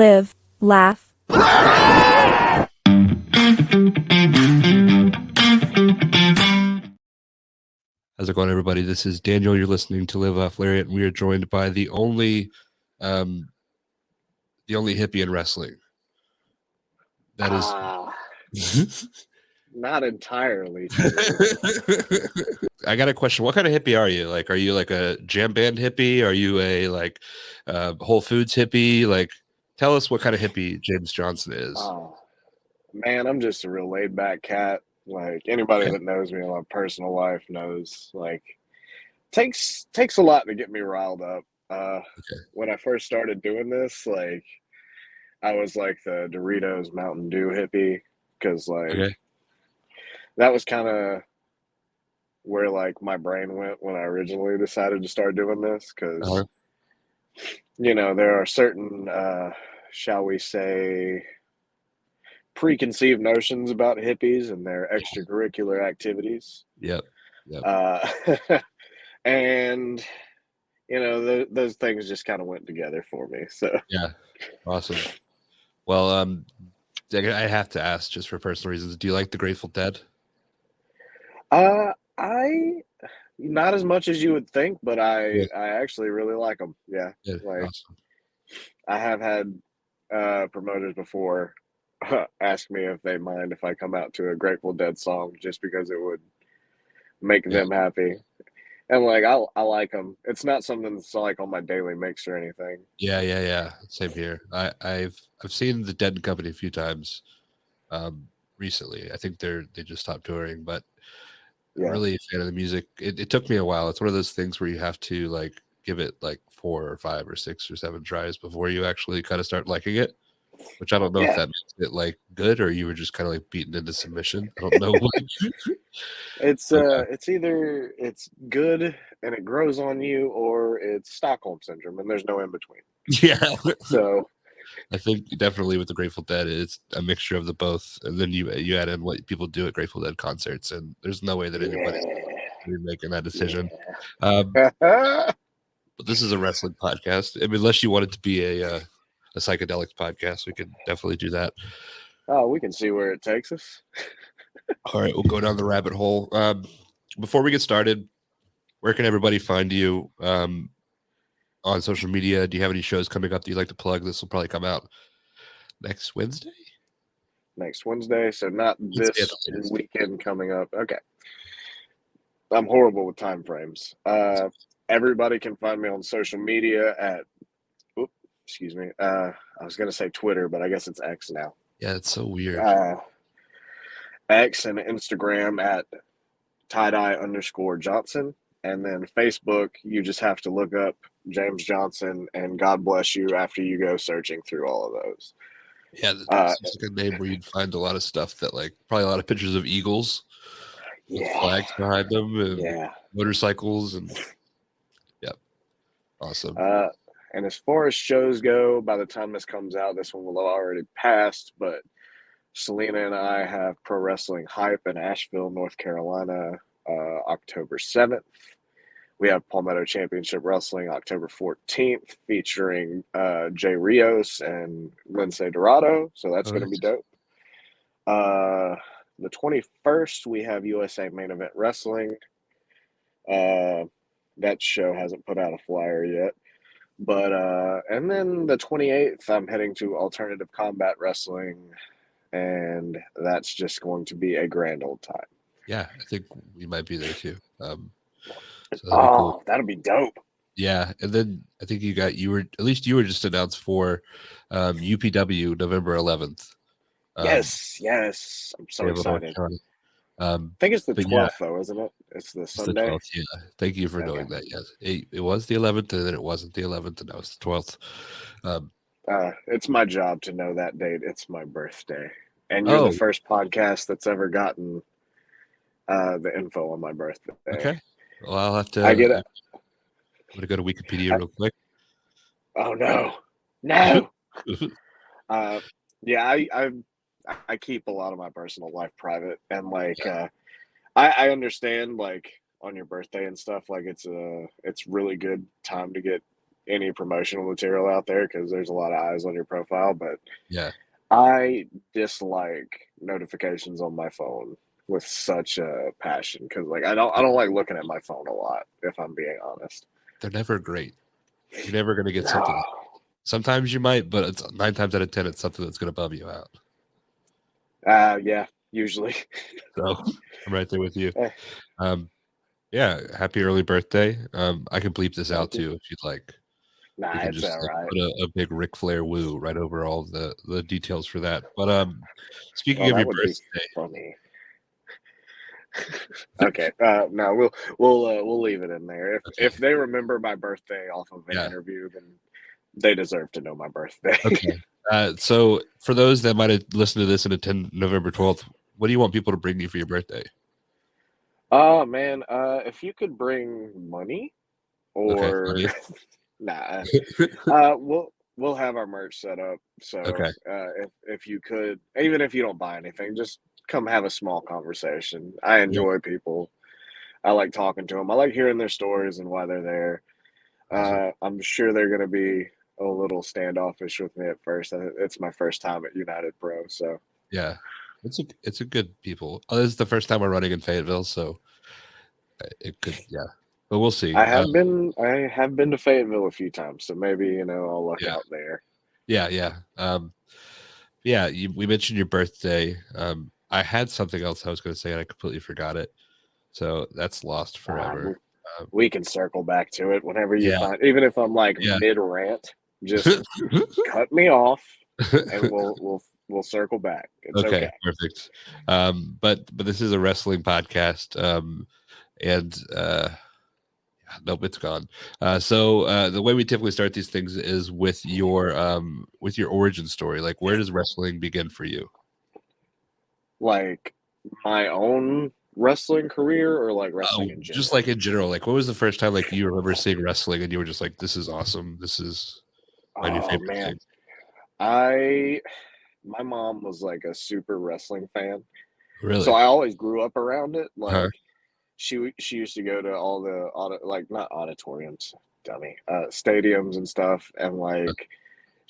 live, laugh. How's it going, everybody? This is Daniel. You're listening to Live Laugh Lariat. We are joined by the only hippie in wrestling. That is not entirely. I got a question. What kind of hippie are you? Like, are you like a jam band hippie? Are you a Whole Foods hippie? Like, tell us what kind of hippie James Johnson is. Oh, man, I'm just a real laid back cat. Like anybody that knows me in my personal life knows. Like, takes a lot to get me riled up. When I first started doing this, like, I was like the Doritos Mountain Dew hippie because that was kind of where like my brain went when I originally decided to start doing this because you know there are certain shall we say preconceived notions about hippies and their extracurricular activities. Yep. And you know those things just kind of went together for me. So yeah, awesome. Well, I have to ask, just for personal reasons, do you like the Grateful Dead? I not as much as you would think, but I actually really like them. Yeah, awesome. I have had promoters before ask me if they mind if I come out to a Grateful Dead song just because it would make them happy. And like I like them. It's not something that's like on my daily mix or anything. Yeah. Same here. I've seen the Dead and Company a few times recently. I think they just stopped touring, but I'm really a fan of the music. It took me a while. It's one of those things where you have to like give it like 4 or 5 or 6 or 7 tries before you actually kind of start liking it. Which I don't know if that makes it like good or you were just kind of like beaten into submission. I don't know. It's either it's good and it grows on you or it's Stockholm syndrome and there's no in between. Yeah. So I think definitely with the Grateful Dead, it's a mixture of the both. And then you add in what people do at Grateful Dead concerts, and there's no way that anybody's making that decision. But this is a wrestling podcast. I mean, unless you want it to be a psychedelics podcast, we could definitely do that. Oh, we can see where it takes us. All right, we'll go down the rabbit hole. Before we get started, where can everybody find you on social media? Do you have any shows coming up that you'd like to plug? This will probably come out next Wednesday. So not this weekend coming up. Okay. I'm horrible with time frames. Everybody can find me on social media at excuse me. I was gonna say Twitter, but I guess it's X now. Yeah, it's so weird. X and Instagram at tie-dye_Johnson. And then Facebook, you just have to look up James Johnson and God bless you after you go searching through all of those. Yeah, it's a good name where you'd find a lot of stuff that like probably a lot of pictures of eagles with flags behind them and motorcycles and awesome. And as far as shows go, by the time this comes out, this one will have already passed, but Selena and I have Pro Wrestling Hype in Asheville, North Carolina, October 7th. We have Palmetto Championship Wrestling October 14th, featuring Jay Rios and Lindsay Dorado. So that's going to be dope. The 21st, we have USA Main Event Wrestling. That show hasn't put out a flyer yet. But and then the 28th, I'm heading to Alternative Combat Wrestling, and that's just going to be a grand old time. Yeah, I think we might be there too. So cool. That'll be dope. Yeah, and then I think you were just announced for UPW November 11th. Yes, I'm so excited. I think it's the 12th though, isn't it? It's the Sunday. The 12th, yeah. Thank you for knowing that. Yes, it was the 11th, and then it wasn't the 11th, and now it's the 12th. It's my job to know that date. It's my birthday, and you're the first podcast that's ever gotten the info on my birthday. Okay. Well, I'll have to. I get it. I'm gonna go to Wikipedia real quick. Oh no! I keep a lot of my personal life private, and I understand like on your birthday and stuff, like it's really good time to get any promotional material out there because there's a lot of eyes on your profile. But Yeah. I dislike notifications on my phone with such a passion because like I don't like looking at my phone a lot, if I'm being honest. They're never great. You're never gonna get No. something. Sometimes you might, but it's 9 times out of 10 it's something that's gonna bum you out. Yeah, usually. So I'm right there with you. Yeah, happy early birthday. I can bleep this out too if you'd like. Nah, We can it's just all like right. put a big Ric Flair woo right over all the details for that. But speaking Well, of that your would be birthday, funny. Okay, no, we'll leave it in there. okay, If they remember my birthday off of an yeah, interview, then they deserve to know my birthday. okay. So for those that might have listened to this and attend November 12th, what do you want people to bring you for your birthday? Oh man, if you could bring money Okay, or funny. nah, we'll have our merch set up. So Okay, if you could, even if you don't buy anything, just come have a small conversation. I yeah, enjoy people. I like talking to them. I like hearing their stories and why they're there. awesome. I'm sure they're going to be a little standoffish with me at first. It's my first time at United Pro, so Yeah, it's a good people. Oh, this is the first time we're running in Fayetteville, so it could, yeah, but we'll see. I have been to Fayetteville a few times, so maybe I'll luck Yeah, out there. yeah. Yeah, we mentioned your birthday. I had something else I was going to say and I completely forgot it, so that's lost forever. Um, Um, we can circle back to it whenever you yeah, find. Even if I'm like yeah. mid rant, just cut me off, and we'll circle back. It's Okay, okay. perfect. But this is a wrestling podcast, and nope, it's gone. So the way we typically start these things is with your origin story. Like, where does wrestling begin for you? Like my own wrestling career, or like wrestling Oh, in just general. like in general. Like, what was the first time like you remember seeing wrestling and you were just like, "This is awesome. This is my new Oh favorite man, thing." I my mom was like a super wrestling fan, so Really? I always grew up around it. Huh? Like she used to go to all the like not auditoriums, dummy, stadiums and stuff, and like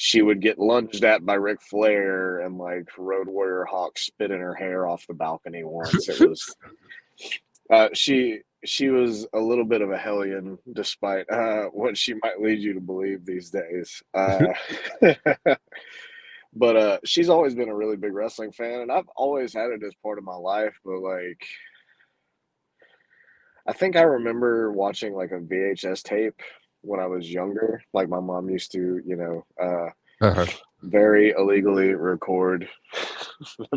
she would get lunged at by Ric Flair and like Road Warrior Hawk spitting her hair off the balcony once. It was she was a little bit of a hellion, despite what she might lead you to believe these days. But she's always been a really big wrestling fan, and I've always had it as part of my life. But like, I think I remember watching like a VHS tape when I was younger. Like my mom used to, Uh-huh. very illegally record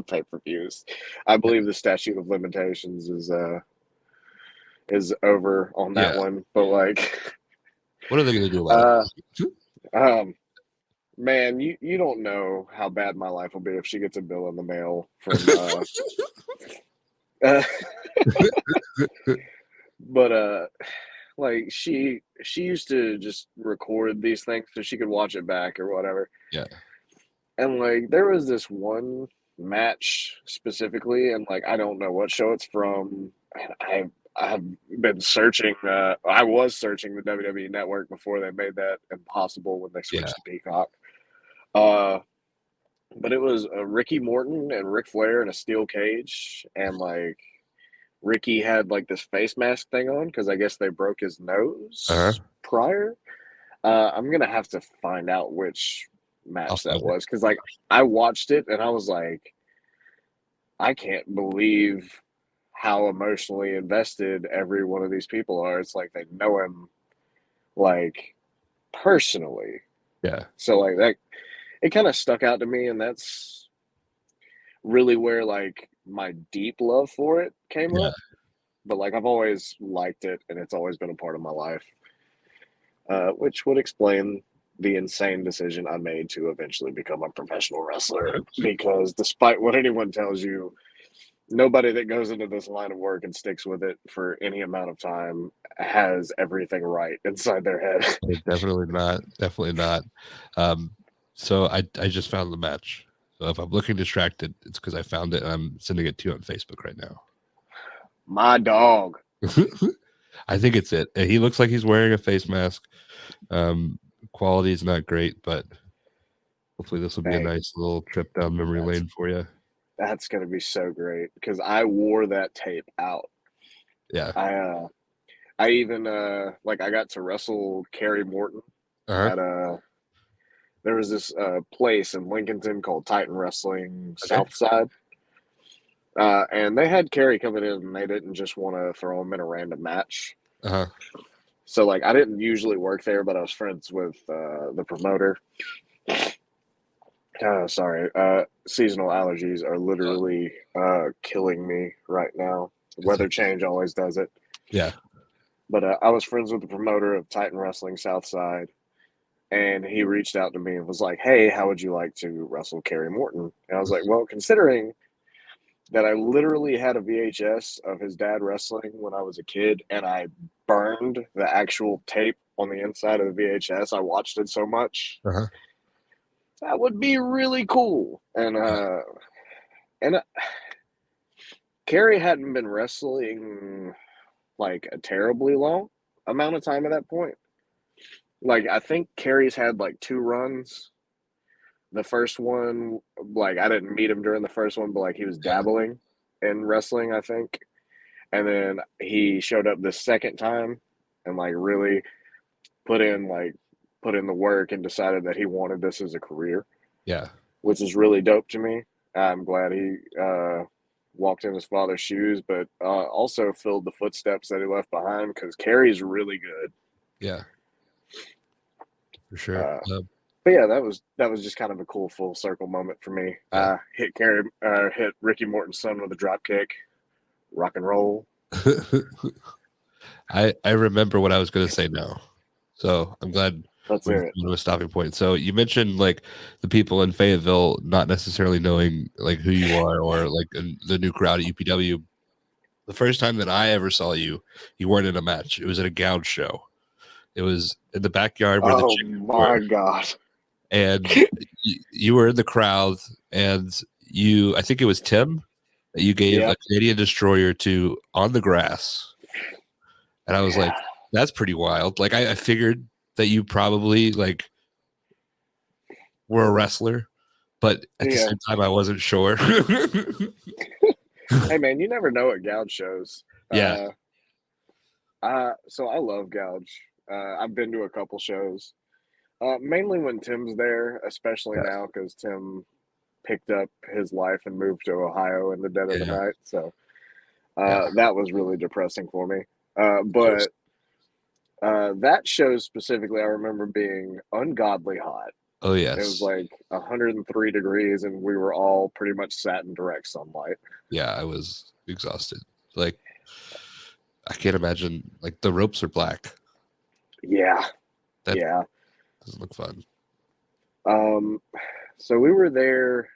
pay-per-views. I believe the statute of limitations is over on that Yeah. one. But like, What are they going to do about uh, it? um, man, you don't know how bad my life will be if she gets a bill in the mail from. Uh, but like she used to just record these things so she could watch it back or whatever. Yeah. And like there was this one match specifically, and like I don't know what show it's from. And I've been searching. I was searching the WWE Network before they made that impossible when they Yeah. switched to Peacock. Uh, but it was Ricky Morton and Ric Flair in a steel cage, and like Ricky had like this face mask thing on because I guess they broke his Uh-huh. nose prior. I'm gonna have to find out which I'll match that find it. was because like I watched it and I was like, I can't believe how emotionally invested every one of these people are. It's like they know him like personally. Yeah. So like that it kind of stuck out to me, and that's really where like my deep love for it came Yeah. up. But like I've always liked it, and it's always been a part of my life, which would explain the insane decision I made to eventually become a professional wrestler. Because despite what anyone tells you, nobody that goes into this line of work and sticks with it for any amount of time has everything right inside their head. Definitely not. Definitely not. Um, so I just found the match. So if I'm looking distracted, it's because I found it and I'm sending it to you on Facebook right now. My dog. I think it's it. He looks like he's wearing a face mask. quality is not great, but hopefully this will be a Hey, nice little trip down memory lane for you. that's gonna be so great because I wore that tape out. Yeah. I even like I got to wrestle Kerry Morton Uh-huh. at there was this place in Lincolnton called Titan Wrestling Okay. Southside. And they had Kerry coming in and they didn't just want to throw him in a random match. Uh-huh. So like I didn't usually work there, but I was friends with the promoter. Sorry, seasonal allergies are literally killing me right now. The weather change always does it. Yeah. But I was friends with the promoter of Titan Wrestling Southside, and he reached out to me and was like, "Hey, how would you like to wrestle Kerry Morton?" And I was like, "Well, considering that I literally had a VHS of his dad wrestling when I was a kid, and I burned the actual tape on the inside of the VHS. I watched it so much. Uh-huh. That would be really cool." And Kerry hadn't been wrestling like a terribly long amount of time at that point. Like I think Kerry's had like 2 runs. The first one, like I didn't meet him during the first one, but like he was dabbling in wrestling, I think. And then he showed up the second time and like really put in the work and decided that he wanted this as a career. Yeah. Which is really dope to me. I'm glad he walked in his father's shoes, but also filled the footsteps that he left behind because Kerry's really good. Yeah. For sure. But yeah, that was just kind of a cool full circle moment for me. Yeah. Hit Ricky Morton's son with a drop kick, rock and roll. I remember what I was going to say now, so I'm glad Let's we hear it. went to a stopping point. So you mentioned like the people in Fayetteville not necessarily knowing like who you are or like the new crowd at UPW. The first time that I ever saw you, you weren't in a match. It was at a gown show. It was in the backyard where the Oh chickens were, my god! and you were in the crowd, and I think it was Tim that you gave Yeah, a Canadian destroyer to on the grass. And I was like, that's pretty wild. Like I figured that you probably like were a wrestler, but at the yeah. same time I wasn't sure. Hey man, you never know at gouge shows. Yeah. So I love gouge. I've been to a couple shows, mainly when Tim's there, especially Yeah. now because Tim picked up his life and moved to Ohio in the dead of the Yeah. night. So Yeah. that was really depressing for me. Of course. But that show specifically, I remember being ungodly hot. Oh It was yes. like 103 degrees, and we were all pretty much sat in direct sunlight. Yeah, I was exhausted. Like I can't imagine like the ropes are black. Yeah, That yeah. doesn't look fun. So we were there.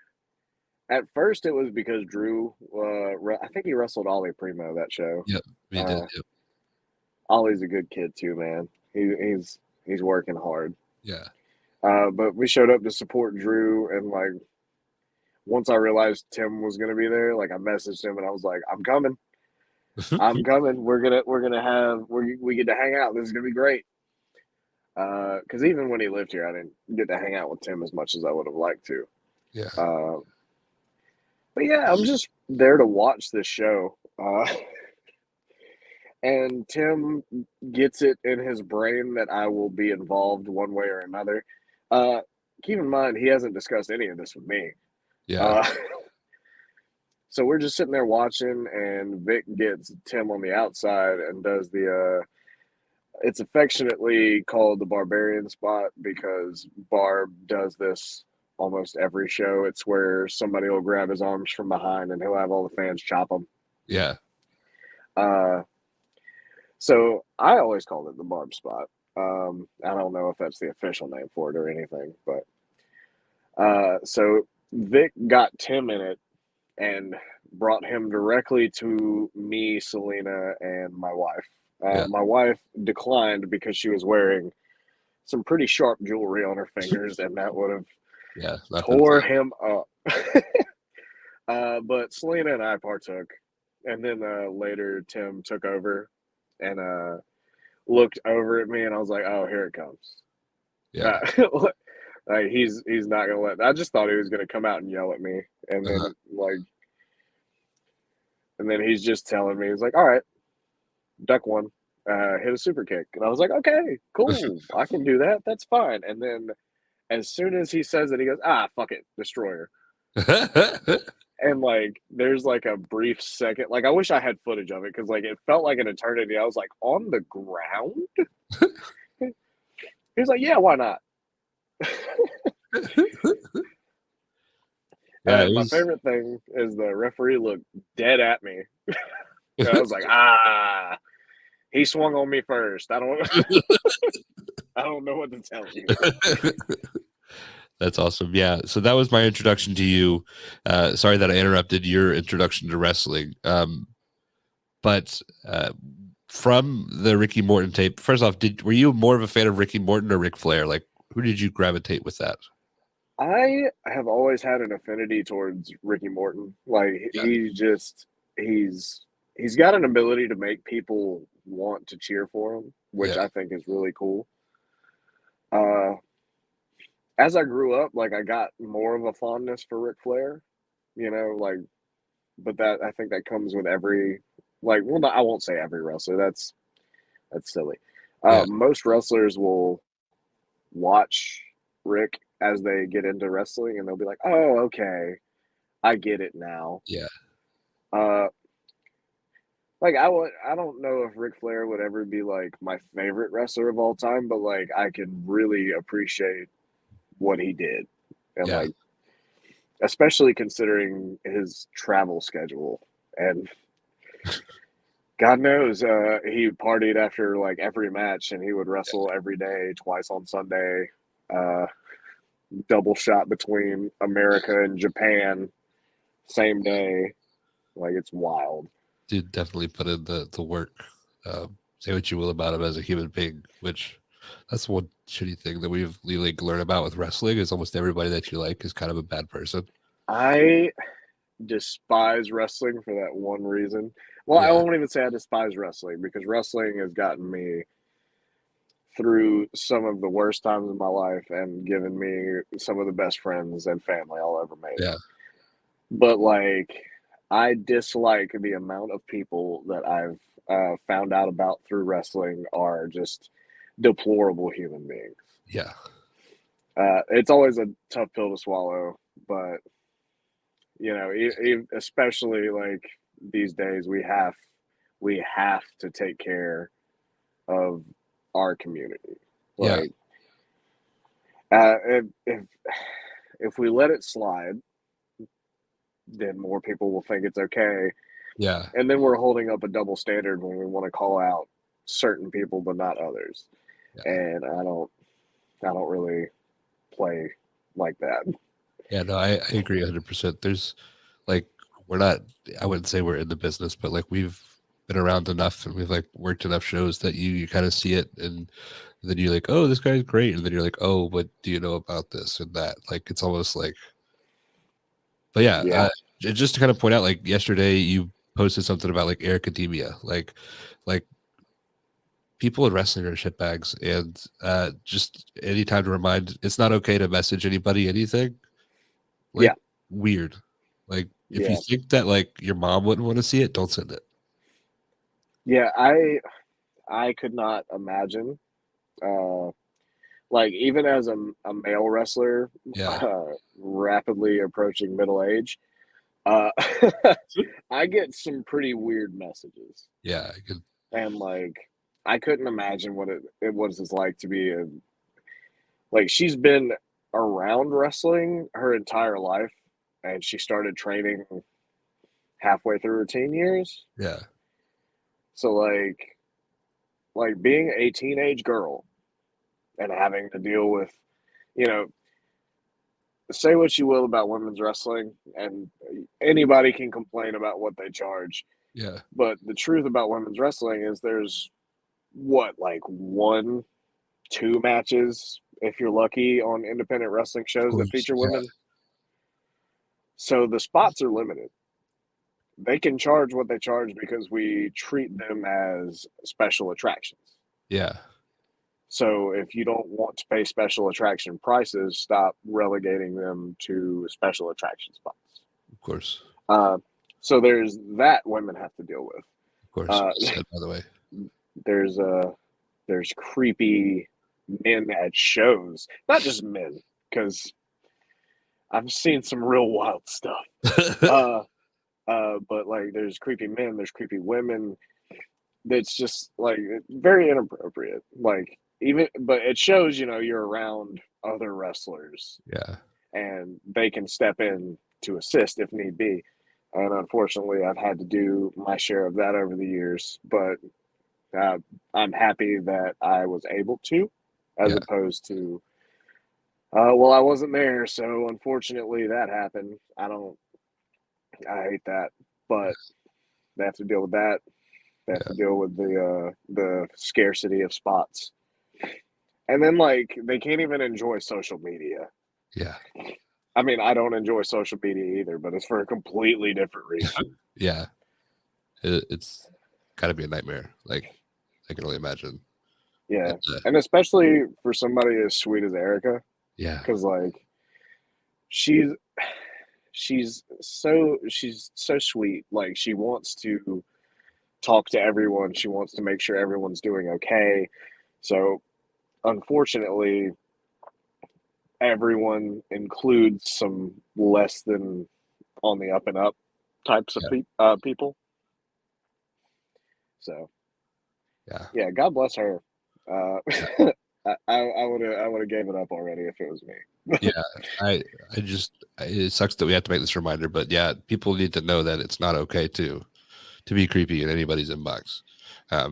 At first, it was because Drew, I think he wrestled Ollie Primo that show. Yep. We did. Uh, Yep. Ollie's a good kid too, man. He's working hard. Yeah. But we showed up to support Drew, and like once I realized Tim was gonna be there, like I messaged him and I was like, "I'm coming, I'm coming. We get to hang out. This is gonna be great." Because even when he lived here, I didn't get to hang out with Tim as much as I would have liked to. Yeah. Uh, but yeah, I'm just there to watch this show. And Tim gets it in his brain that I will be involved one way or another. Uh, Keep in mind, he hasn't discussed any of this with me. Yeah. Uh, so we're just sitting there watching, and Vic gets Tim on the outside and does it's affectionately called the Barbarian spot because Barb does this almost every show. It's where somebody will grab his arms from behind and he'll have all the fans chop him. Yeah. Uh, So I always called it the Barb spot. I don't know if that's the official name for it or anything, but so Vic got Tim in it and brought him directly to me, Selena, and my wife. Yeah. My wife declined because she was wearing some pretty sharp jewelry on her fingers, and that would have tore him up. But Selena and I partook, and then later Tim took over and looked over at me, and I was like, "Oh, here it comes." Yeah. Like he's not gonna let. I just thought he was gonna come out and yell at me, and Uh-huh. then he's just telling me, he's like, "All right, duck one, hit a super kick," and I was like, "Okay, cool, I can do that. That's fine." And then as soon as he says it, he goes, "Ah, fuck it, destroyer." And like, there's like a brief second. Like, I wish I had footage of it because like it felt like an eternity. I was like on the ground. He was like, "Yeah, why not?" Yeah, it My was. favorite thing is the referee looked dead at me. And I was like, "Ah, he swung on me first. I don't, I don't know what to tell you." That's awesome. Yeah. So that was my introduction to you. Sorry that I interrupted your introduction to wrestling. But from the Ricky Morton tape, first off, were you more of a fan of Ricky Morton or Ric Flair? Like, who did you gravitate with that? I have always had an affinity towards Ricky Morton. Like Yeah. he's he's got an ability to make people want to cheer for him, which Yeah. I think is really cool. Uh, as I grew up, like I got more of a fondness for Ric Flair, like, but that I think that comes with every, like, well, I won't say every wrestler. That's silly. Yeah. Most wrestlers will watch Rick as they get into wrestling, and they'll be like, "Oh, okay, I get it now." Yeah. Uh, like I don't know if Ric Flair would ever be like my favorite wrestler of all time, but like I can really appreciate what he did, and Yeah. like especially considering his travel schedule. And God knows, he partied after like every match, and he would wrestle every day, twice on Sunday, uh, double shot between America and Japan, same day. Like it's wild. Dude definitely put in the work. Say what you will about him as a human being, which that's one shitty thing that we've like learned about with wrestling is almost everybody that you like is kind of a bad person. I despise wrestling for that one reason. Well, I Yeah. won't even say I despise wrestling because wrestling has gotten me through some of the worst times in my life and given me some of the best friends and family I'll ever make. Yeah. But like, I dislike the amount of people that I've found out about through wrestling are just deplorable human beings. Yeah. It's always a tough pill to swallow, but especially like these days, we have to take care of our community. Yeah. Like, if we let it slide, then more people will think it's okay, Yeah. and then we're holding up a double standard when we want to call out certain people but not others. Yeah. And I don't really play like that. Yeah. No, I agree 100%. There's like, we're not, I wouldn't say we're in the business, but like we've been around enough and we've like worked enough shows that you kind of see it and then you're like, oh, this guy's great. And then you're like, oh, but do you know about this and that? Like, it's almost like, but yeah, Yeah, just to kind of point out, like yesterday you posted something about like Eric Academia, like people in wrestling are shitbags, and just anytime to remind, it's not okay to message anybody anything. yeah, Like weird. Like if you yeah, think that like your mom wouldn't want to see it, don't send it. yeah. I could not imagine. Uh, like even as a male wrestler, Yeah, rapidly approaching middle age, uh, I get some pretty weird messages, yeah, I could, and like I couldn't imagine what it's like to be like she's been around wrestling her entire life, and she started training halfway through her teen years. yeah, So like being a teenage girl and having to deal with, you know, say what you will about women's wrestling, and anybody can complain about what they charge. yeah. But the truth about women's wrestling is there's what, like one, two matches, if you're lucky, on independent wrestling Of shows that course, feature yeah, women. So the spots are limited. They can charge what they charge because we treat them as special attractions. yeah. So if you don't want to pay special attraction prices, stop relegating them to special attraction spots. Of course. So there's that women have to deal with. Of course. Said, by the way. There's creepy men at shows. Not just men, because I've seen some real wild stuff. But like there's creepy men, there's creepy women. That's just like very inappropriate. Like but it shows, you're around other wrestlers. Yeah. And they can step in to assist if need be. And unfortunately, I've had to do my share of that over the years. But I'm happy that I was able to, as opposed to, well, I wasn't there. So unfortunately, that happened. I hate that. But they have to deal with that. They have to deal with the scarcity of spots. And then, like, they can't even enjoy social media. Yeah. I mean, I don't enjoy social media either, but it's for a completely different reason. Yeah. It's got to be a nightmare. Like, I can only imagine. Yeah. And especially for somebody as sweet as Erica. Yeah. Because, like, she's so sweet. Like, she wants to talk to everyone. She wants to make sure everyone's doing okay. So, unfortunately, everyone includes some less than on the up and up types of people. So, yeah, God bless her. I would have gave it up already if it was me. Yeah, it sucks that we have to make this reminder, but yeah, people need to know that it's not okay to be creepy in anybody's inbox.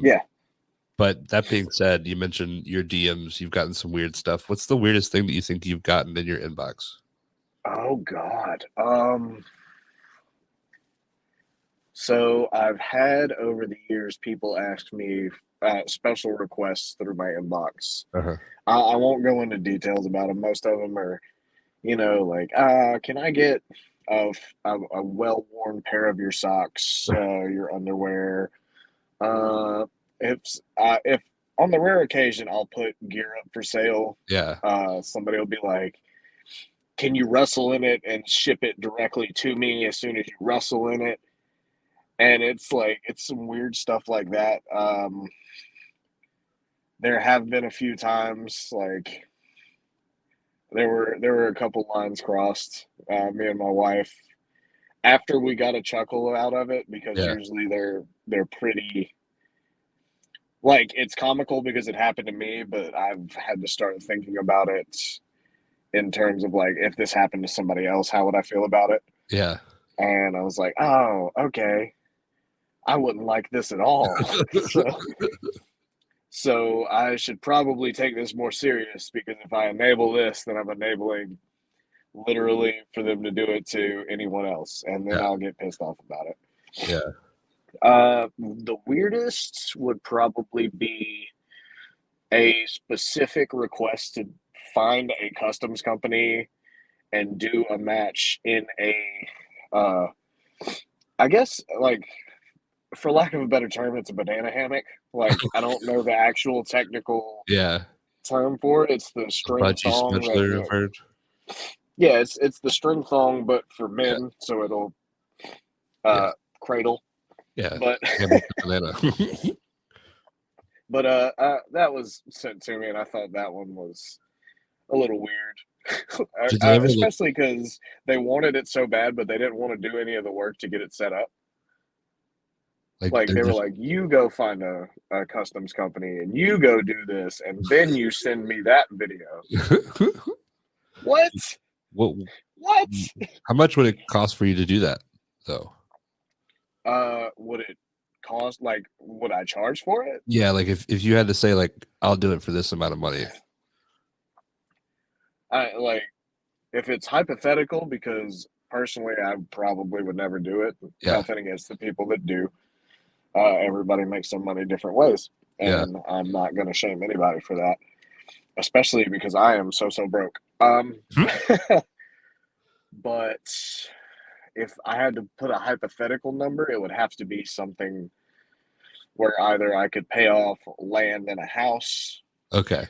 Yeah. But that being said, you mentioned your DMs. You've gotten some weird stuff. What's the weirdest thing that you think you've gotten in your inbox? Oh God. So I've had over the years people ask me special requests through my inbox. I won't go into details about them. Most of them are, like, can I get a well-worn pair of your socks, your underwear? If on the rare occasion I'll put gear up for sale. Yeah. Somebody will be like, can you wrestle in it and ship it directly to me as soon as you wrestle in it? And it's like, it's some weird stuff like that. There have been a few times, like, there were a couple lines crossed. Me and my wife, after we got a chuckle out of it, because usually they're pretty, like, it's comical because it happened to me, but I've had to start thinking about it in terms of, like, if this happened to somebody else, how would I feel about it? Yeah. And I was like, oh, okay. I wouldn't like this at all. So I should probably take this more serious, because if I enable this, then I'm enabling literally for them to do it to anyone else, and then I'll get pissed off about it. Yeah. The weirdest would probably be a specific request to find a customs company and do a match in a, I guess, like, for lack of a better term, it's a banana hammock. Like, I don't know the actual technical term for it. It's the string thong. I've heard. Yeah, it's the string thong, but for men, so it'll cradle. Yeah, but banana. But that was sent to me, and I thought that one was a little weird. Especially because they wanted it so bad, but they didn't want to do any of the work to get it set up. Like they were like, you go find a customs company and you go do this, and then you send me that video. What? What? How much would it cost for you to do that, though? Would it cost, like, would I charge for it? Yeah, like if you had to say, like, I'll do it for this amount of money. Like, if it's hypothetical, because personally I probably would never do it. Nothing against the people that do. Everybody makes their money different ways, and I'm not going to shame anybody for that, especially because I am so broke. But if I had to put a hypothetical number, it would have to be something where either I could pay off land and a house, Okay.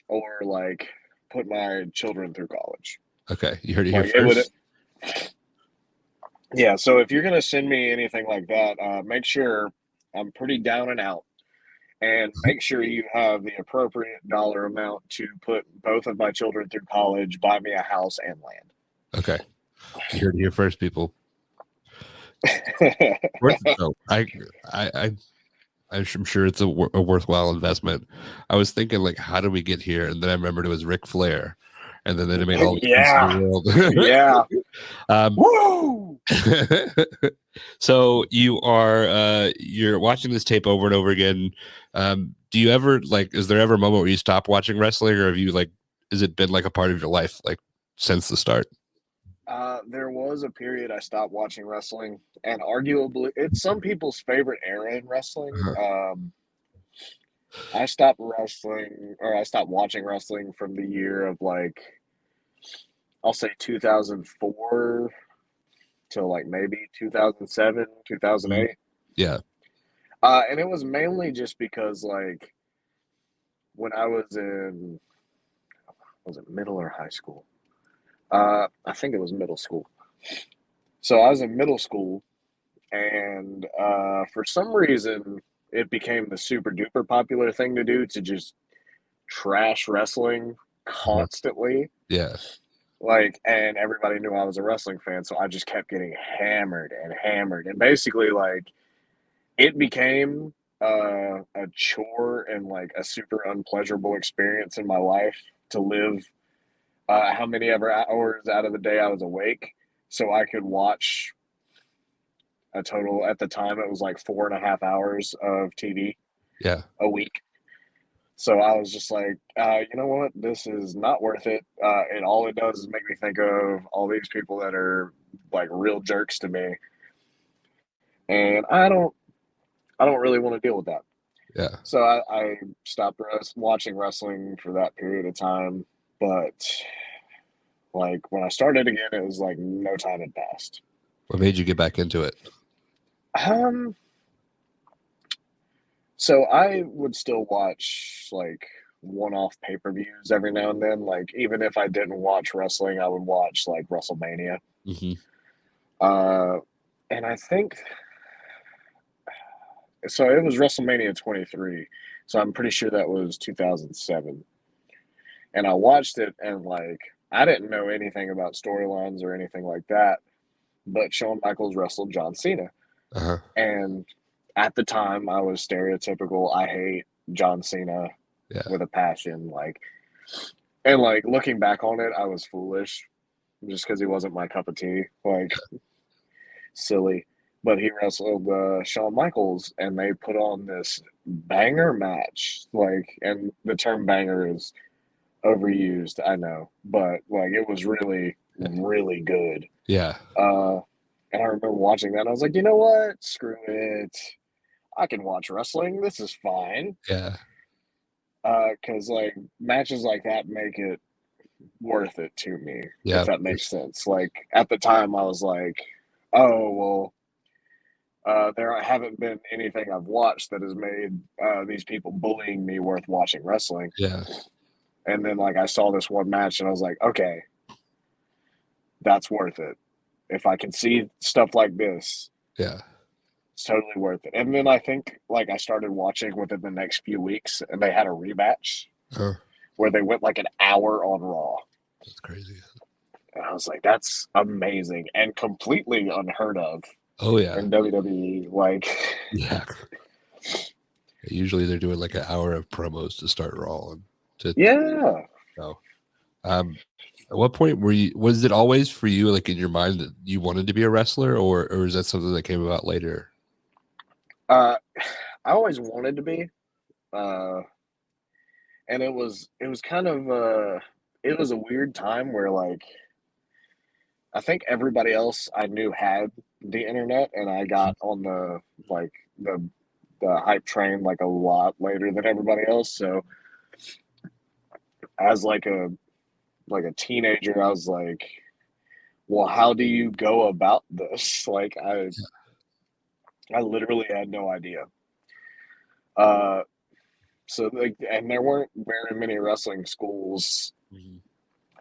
or like put my children through college. Okay. You heard it here Like it would, first. yeah. So if you're gonna send me anything like that, make sure I'm pretty down and out, and make sure you have the appropriate dollar amount to put both of my children through college, buy me a house and land. Okay. You heard it here first, people. So I'm sure it's a worthwhile investment. I was thinking, like, how did we get here? And then I remembered it was Ric Flair, and then it made all the sense in Yeah, the world. yeah. um, Woo! so you're watching this tape over and over again. Do you ever is there ever a moment where you stop watching wrestling, or have you has it been like a part of your life since the start? There was a period I stopped watching wrestling, and arguably, it's some people's favorite era in wrestling. Uh-huh. I stopped wrestling, or I stopped watching wrestling from the year of I'll say 2004 till maybe 2007, 2008. Yeah. And it was mainly just because when I was it middle or high school? I think it was middle school. So I was in middle school, and for some reason, it became the super duper popular thing to do to just trash wrestling Uh-huh. constantly. Yeah. And everybody knew I was a wrestling fan, so I just kept getting hammered and hammered. And basically, it became a chore and a super unpleasurable experience in my life to live how many ever hours out of the day I was awake so I could watch a total. At the time it was 4.5 hours of TV Yeah. a week. So I was just like, you know what? This is not worth it. And all it does is make me think of all these people that are real jerks to me. And I don't really want to deal with that. Yeah. So I stopped watching wrestling for that period of time. But when I started again, it was no time had passed. What made you get back into it? Um, so I would still watch one-off pay-per-views every now and then. Even if I didn't watch wrestling, I would watch WrestleMania. Mm-hmm. Uh, and I think so. It was WrestleMania 23, so I'm pretty sure that was 2007. And I watched it, and I didn't know anything about storylines or anything like that. But Shawn Michaels wrestled John Cena, Uh-huh. and at the time I was stereotypical. I hate John Cena Yeah. with a passion. And looking back on it, I was foolish just because he wasn't my cup of tea. Silly. But he wrestled Shawn Michaels, and they put on this banger match. And the term banger is overused, I know, but it was really, really good. Yeah. And I remember watching that, and I was like, you know what? Screw it. I can watch wrestling. This is fine. Yeah. Because matches like that make it worth it to me, Yeah. if that makes sense. At the time, I was like, oh well, there haven't been anything I've watched that has made these people bullying me worth watching wrestling. Yeah. And then I saw this one match, and I was like, okay, that's worth it. If I can see stuff like this, Yeah. it's totally worth it. And then I think I started watching within the next few weeks, and they had a rematch where they went an hour on Raw. That's crazy. And I was like, that's amazing and completely unheard of. Oh yeah. In WWE, yeah. Usually they're doing an hour of promos to start Raw. Yeah. So, at what point was it always for you in your mind that you wanted to be a wrestler, or is that something that came about later? I always wanted to be. And it was kind of it was a weird time where I think everybody else I knew had the internet, and I got on the the hype train a lot later than everybody else. So as a teenager, I was like, well, how do you go about this? I literally had no idea. So like, and there weren't very many wrestling schools. Mm-hmm.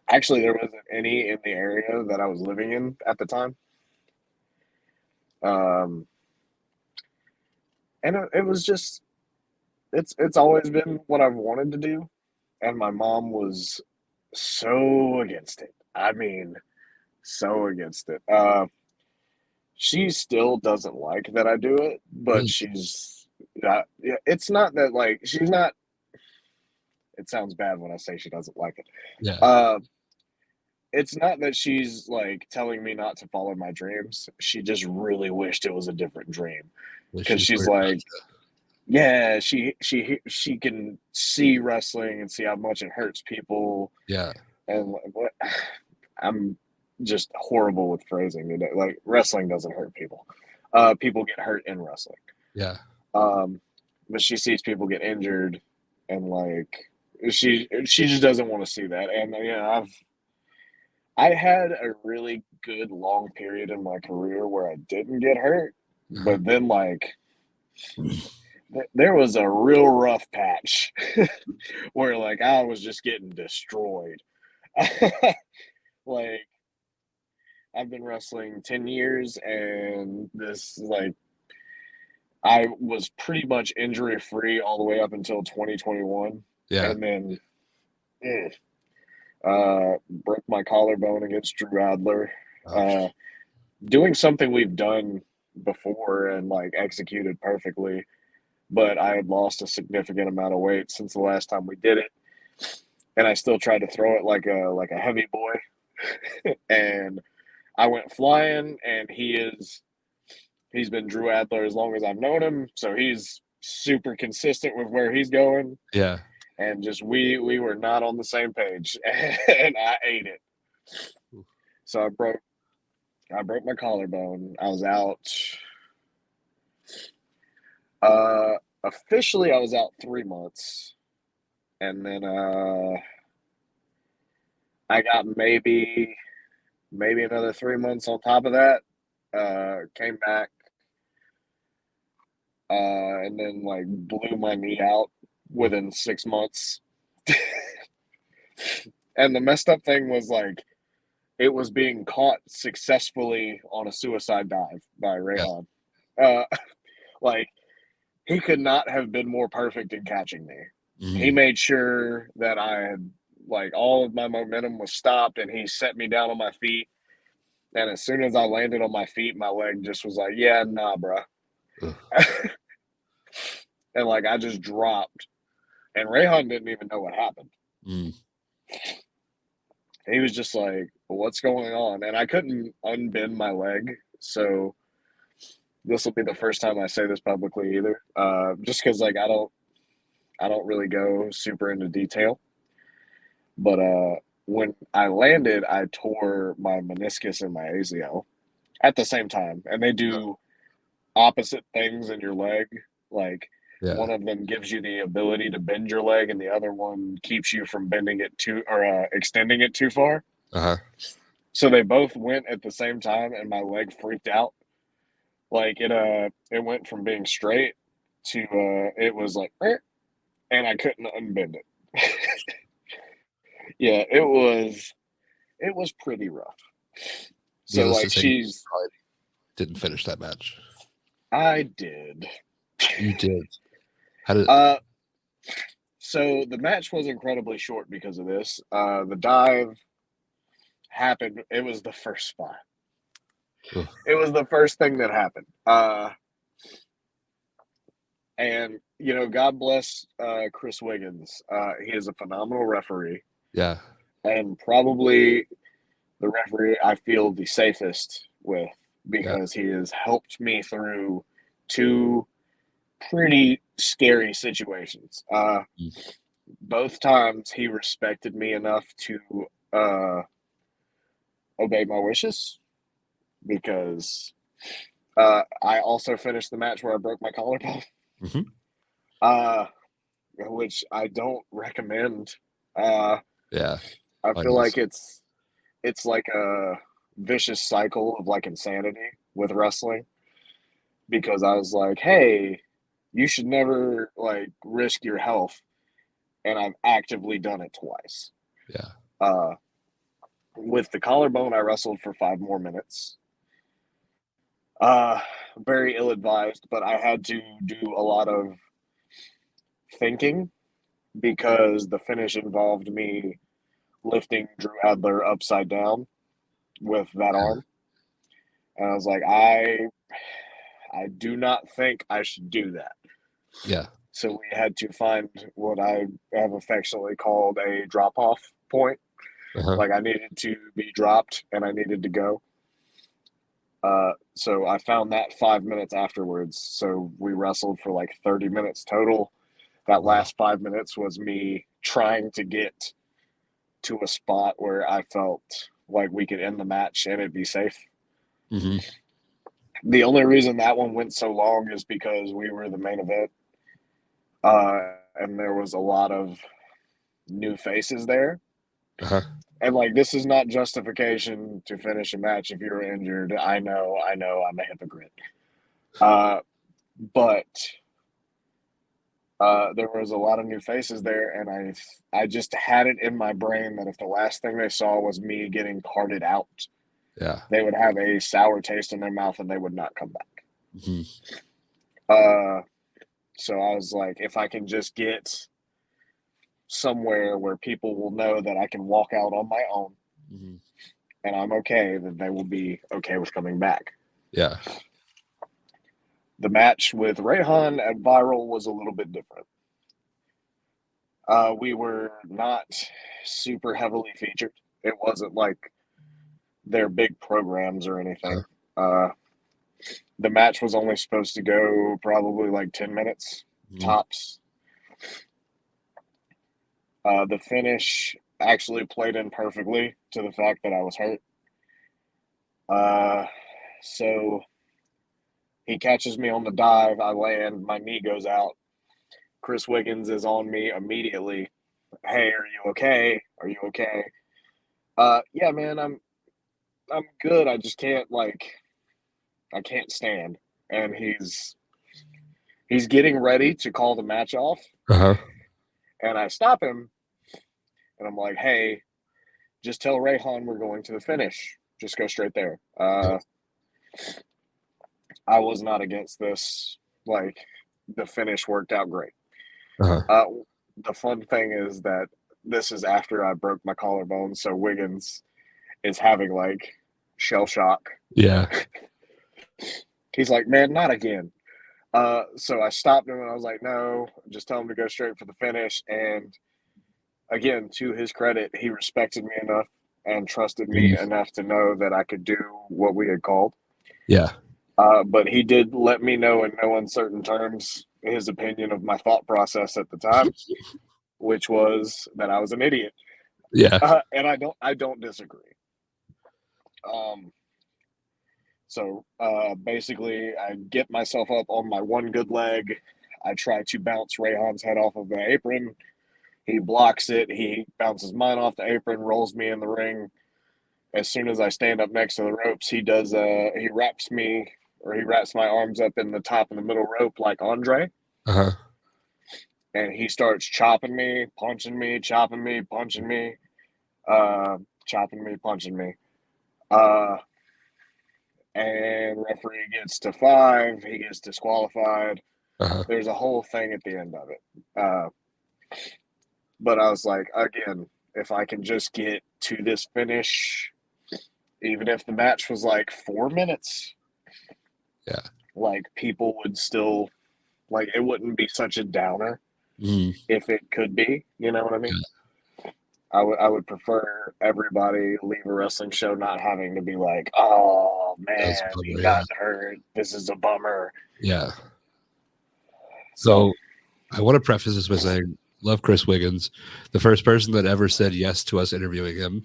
Actually, there wasn't any in the area that I was living in at the time. And it was just, it's always been what I've wanted to do, and my mom was so against it. I mean, so against it. She still doesn't like that I do it, but Really? she's not. Yeah, it's not that like she's not. It sounds bad when I say she doesn't like it. Yeah. It's not that she's like telling me not to follow my dreams. She just really wished it was a different dream because She's she's worried about like, yeah, she can see wrestling and see how much it hurts people, yeah. and what I'm just horrible with phrasing today. Like wrestling doesn't hurt people. People get hurt in wrestling. Yeah. Um, but she sees people get injured, and like she just doesn't want to see that. And you know, I had a really good long period in my career where I didn't get hurt, but then like there was a real rough patch where like I was just getting destroyed. Like I've been wrestling 10 years, and this like I was pretty much injury free all the way up until 2021. Yeah. And then broke my collarbone against Drew Adler. Doing something we've done before and like executed perfectly, but I had lost a significant amount of weight since the last time we did it. And I still tried to throw it like a heavy boy. And I went flying, and he's been Drew Adler as long as I've known him, so he's super consistent with where he's going. Yeah. And just we were not on the same page, and I ate it. So I broke my collarbone. I was out. Officially, I was out 3 months, and then I got maybe another 3 months on top of that. Came back, and then like blew my knee out within 6 months. And the messed up thing was like it was being caught successfully on a suicide dive by Rayhan. Uh, like he could not have been more perfect in catching me. He made sure that I had like all of my momentum was stopped, and he set me down on my feet. And as soon as I landed on my feet, my leg just was like, yeah, nah, bro. And like I just dropped, and Rayhan didn't even know what happened. He was just like, what's going on? And I couldn't unbend my leg. So this will be the first time I say this publicly either. Just because like I don't really go super into detail. But when I landed, I tore my meniscus and my ACL at the same time. And they do opposite things in your leg. Like one of them gives you the ability to bend your leg, and the other one keeps you from bending it too or extending it too far. So they both went at the same time, and my leg freaked out. Like it went from being straight to it was like, and I couldn't unbend it. Yeah, it was pretty rough. So Needless like to say, she's didn't finish that match. I did. You did. How did? So the match was incredibly short because of this. The dive happened. It was the first spot. It was the first thing that happened. And you know, God bless Chris Wiggins. He is a phenomenal referee. Yeah. And probably the referee I feel the safest with, because he has helped me through two pretty scary situations. Both times he respected me enough to obey my wishes, because I also finished the match where I broke my collarbone, which I don't recommend. I feel like it's like a vicious cycle of like insanity with wrestling, because I was like, hey, you should never like risk your health. And I've actively done it twice. Yeah. With the collarbone, I wrestled for 5 more minutes. Very ill advised, but I had to do a lot of thinking because the finish involved me lifting Drew Adler upside down with that arm. And I was like, I do not think I should do that. Yeah. So we had to find what I have affectionately called a drop off point. Like I needed to be dropped and I needed to go. So I found that 5 minutes afterwards. So we wrestled for like 30 minutes total. That last 5 minutes was me trying to get to a spot where I felt like we could end the match and it'd be safe. Mm-hmm. The only reason that one went so long is because we were the main event. And there was a lot of new faces there. And like, this is not justification to finish a match if you're injured. I know, I'm a hypocrite. But there was a lot of new faces there, and I just had it in my brain that if the last thing they saw was me getting carted out, yeah, they would have a sour taste in their mouth and they would not come back. Mm-hmm. So I was like, if I can just get somewhere where people will know that I can walk out on my own Mm-hmm. and I'm okay, then they will be okay with coming back. Yeah. The match with Rayhan at Viral was a little bit different. We were not super heavily featured. It wasn't like their big programs or anything. The match was only supposed to go probably like 10 minutes tops. The finish actually played in perfectly to the fact that I was hurt. So he catches me on the dive. I land. My knee goes out. Chris Wiggins is on me immediately. Hey, are you okay? Are you okay? Yeah, man, I'm good. I just can't I can't stand. And he's getting ready to call the match off. And I stop him and I'm like, hey, just tell Rayhan we're going to the finish. Just go straight there. I was not against this. Like, the finish worked out great. The fun thing is that this is after I broke my collarbone, so Wiggins is having like shell shock. Yeah. He's like, man, not again. So I stopped him and I was like, no, just tell him to go straight for the finish. And again, to his credit, he respected me enough and trusted me enough to know that I could do what we had called. Yeah. But he did let me know in no uncertain terms his opinion of my thought process at the time, which was that I was an idiot. Yeah. And I don't disagree. So basically, I get myself up on my one good leg. I try to bounce Rayhan's head off of the apron. He blocks it. He bounces mine off the apron, rolls me in the ring. As soon as I stand up next to the ropes, he wraps me, or he wraps my arms up in the top and the middle rope like Andre. And he starts chopping me, punching me, chopping me, punching me, chopping me, punching me. And referee gets to 5. He gets disqualified. There's a whole thing at the end of it. But I was like, again, if I can just get to this finish, even if the match was like 4 minutes, like people would still, like, it wouldn't be such a downer if it could be. You know what I mean? I would prefer everybody leave a wrestling show not having to be like, oh man, he got hurt. This is a bummer. Yeah. So I want to preface this by saying, love Chris Wiggins, the first person that ever said yes to us interviewing him.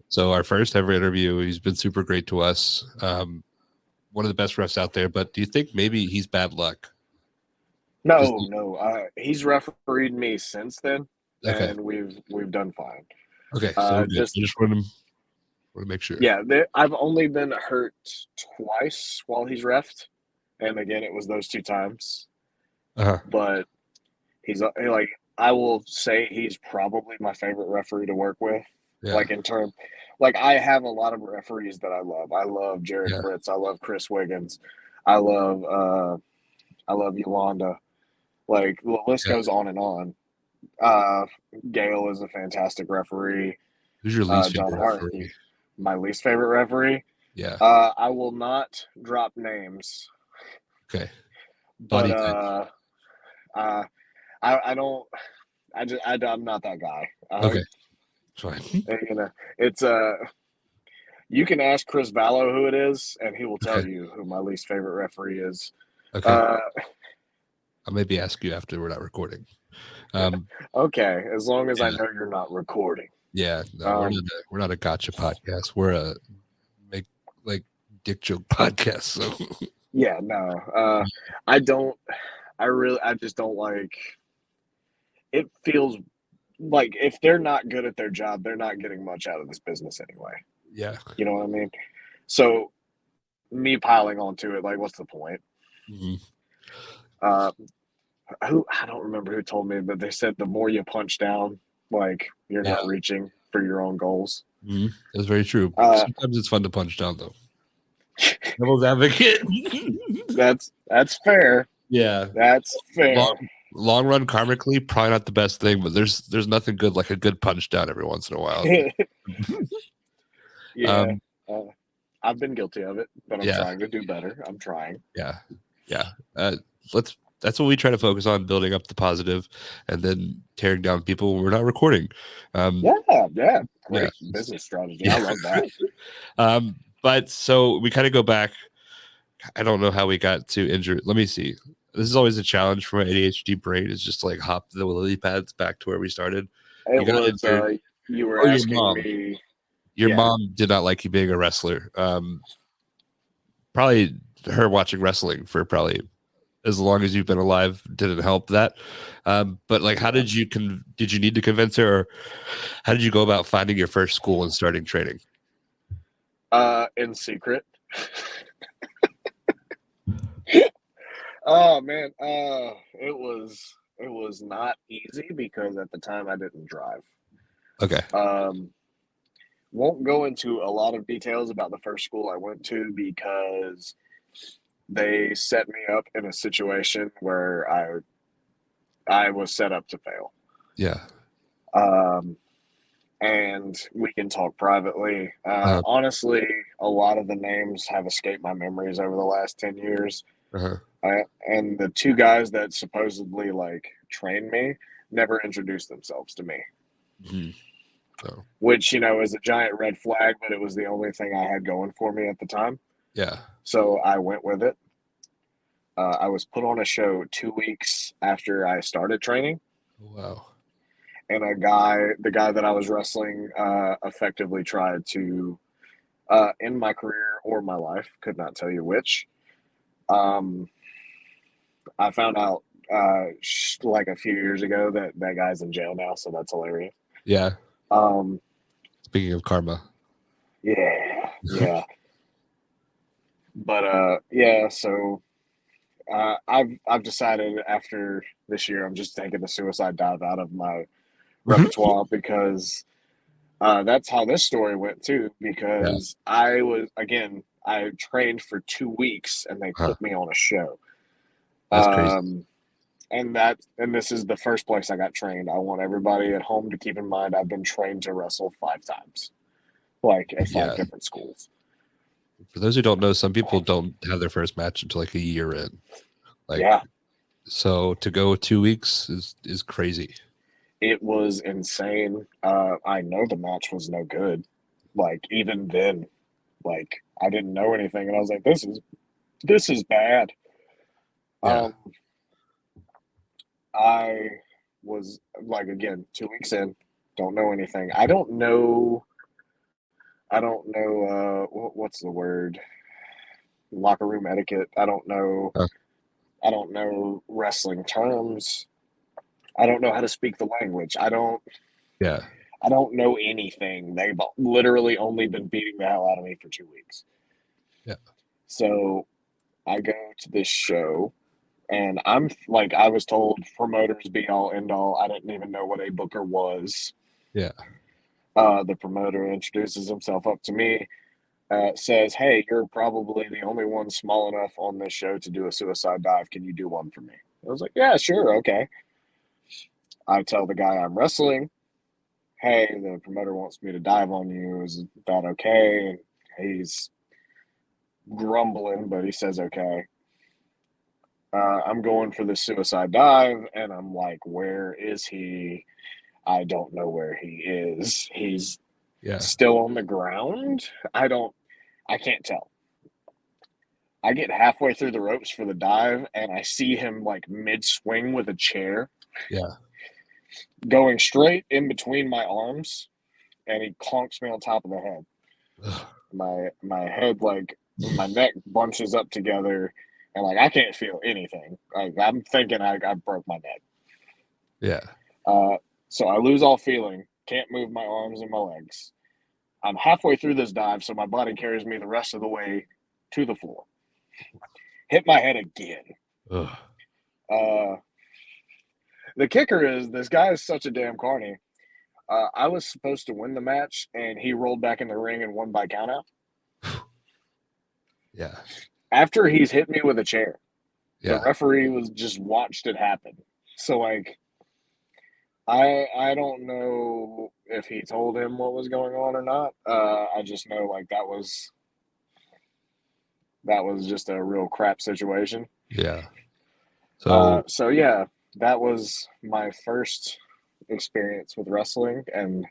So our first ever interview, he's been super great to us. One of the best refs out there. But do you think maybe he's bad luck? No. He's refereed me since then, and we've done fine. Okay, so I just want to make sure. Yeah, I've only been hurt twice while he's refed, and again, it was those 2 times. but he's like, I will say he's probably my favorite referee to work with. Yeah. Like like I have a lot of referees that I love. I love Jared Yeah. Fritz. I love Chris Wiggins. I love Yolanda. Like the list goes on and on. Gail is a fantastic referee. Who's your least John favorite Hart, referee? my least favorite referee. Yeah. I will not drop names. Okay. But Body type. I don't. I'm not that guy. Okay. Fine. You know, it's you can ask Chris Vallow who it is, and he will tell Okay. you who my least favorite referee is. Okay. I'll maybe ask you after we're not recording. Okay, as long as yeah. I know you're not recording. Yeah, no, we're not a gotcha podcast. We're a make like dick joke podcast. So yeah, no, I just don't like. It feels like if they're not good at their job, they're not getting much out of this business anyway. yeah, You know what I mean? So me piling onto it, like, what's the point? mm-hmm. I don't remember who told me, but they said the more you punch down, like you're not reaching for your own goals. Mm-hmm. That's very true. Sometimes it's fun to punch down, though. Devil's advocate. That's fair. Yeah, that's fair. Long run, karmically, probably not the best thing, but there's nothing good like a good punch down every once in a while. Yeah, I've been guilty of it, but I'm trying to do better. I'm trying. Yeah. That's what we try to focus on, building up the positive and then tearing down people when we're not recording. Great business strategy. I love that. But so we kind of go back. I don't know how we got to injury. Let me see. This is always a challenge for my ADHD brain, is just to like hop the lily pads back to where we started. You were asking me. Your mom did not like you being a wrestler. Probably her watching wrestling for probably as long as you've been alive didn't help that. But like, how did you need to convince her, or how did you go about finding your first school and starting training? In secret. Oh man, it was not easy because at the time I didn't drive. Okay. Won't go into a lot of details about the first school I went to because they set me up in a situation where I was set up to fail. Yeah. And we can talk privately. Honestly, a lot of the names have escaped my memories over the last 10 years. And the two guys that supposedly like trained me never introduced themselves to me. Mm-hmm. So. Which, is a giant red flag, but it was the only thing I had going for me at the time. Yeah. So I went with it. I was put on a show 2 weeks after I started training. Wow. And the guy that I was wrestling, effectively tried to end my career or my life. Could not tell you which. I found out like a few years ago that guy's in jail now, so that's hilarious. Yeah. Speaking of karma. Yeah. But so I've decided after this year I'm just taking the suicide dive out of my repertoire because that's how this story went too. Because I trained for 2 weeks and they put me on a show. That's crazy. And this is the first place I got trained. I want everybody at home to keep in mind I've been trained to wrestle 5 times, like at 5 different schools. For those who don't know, some people don't have their first match until like a year in. So to go 2 weeks is crazy. It was insane. I know the match was no good. Like even then, like I didn't know anything, and I was like, "This is bad." Yeah. I was like, again, 2 weeks in, don't know anything. I don't know. What's the word? Locker room etiquette. I don't know. I don't know wrestling terms. I don't know how to speak the language. I don't know anything. They've literally only been beating the hell out of me for 2 weeks. Yeah. So I go to this show And I'm like, I was told promoters be all end all. I didn't even know what a booker was. Yeah. The promoter introduces himself up to me, says, "Hey, you're probably the only one small enough on this show to do a suicide dive. Can you do one for me?" I was like, "Yeah, sure, okay." I tell the guy I'm wrestling, "Hey, the promoter wants me to dive on you. Is that okay?" And he's grumbling, but he says, "Okay." I'm going for the suicide dive, and I'm like, "Where is he?" I don't know where he is. He's still on the ground. I can't tell. I get halfway through the ropes for the dive, and I see him like mid swing with a chair. Yeah. Going straight in between my arms, and he clonks me on top of the head. My head, like, my neck bunches up together, and like I can't feel anything. Like, I'm thinking I broke my neck. Yeah. So I lose all feeling. Can't move my arms and my legs. I'm halfway through this dive, so my body carries me the rest of the way to the floor. Hit my head again. The kicker is this guy is such a damn carny. I was supposed to win the match, and he rolled back in the ring and won by countout. Yeah. After he's hit me with a chair, Yeah. the referee was just watched it happen. So like, I don't know if he told him what was going on or not. I just know like that was just a real crap situation. Yeah. So Yeah, that was my first experience with wrestling, and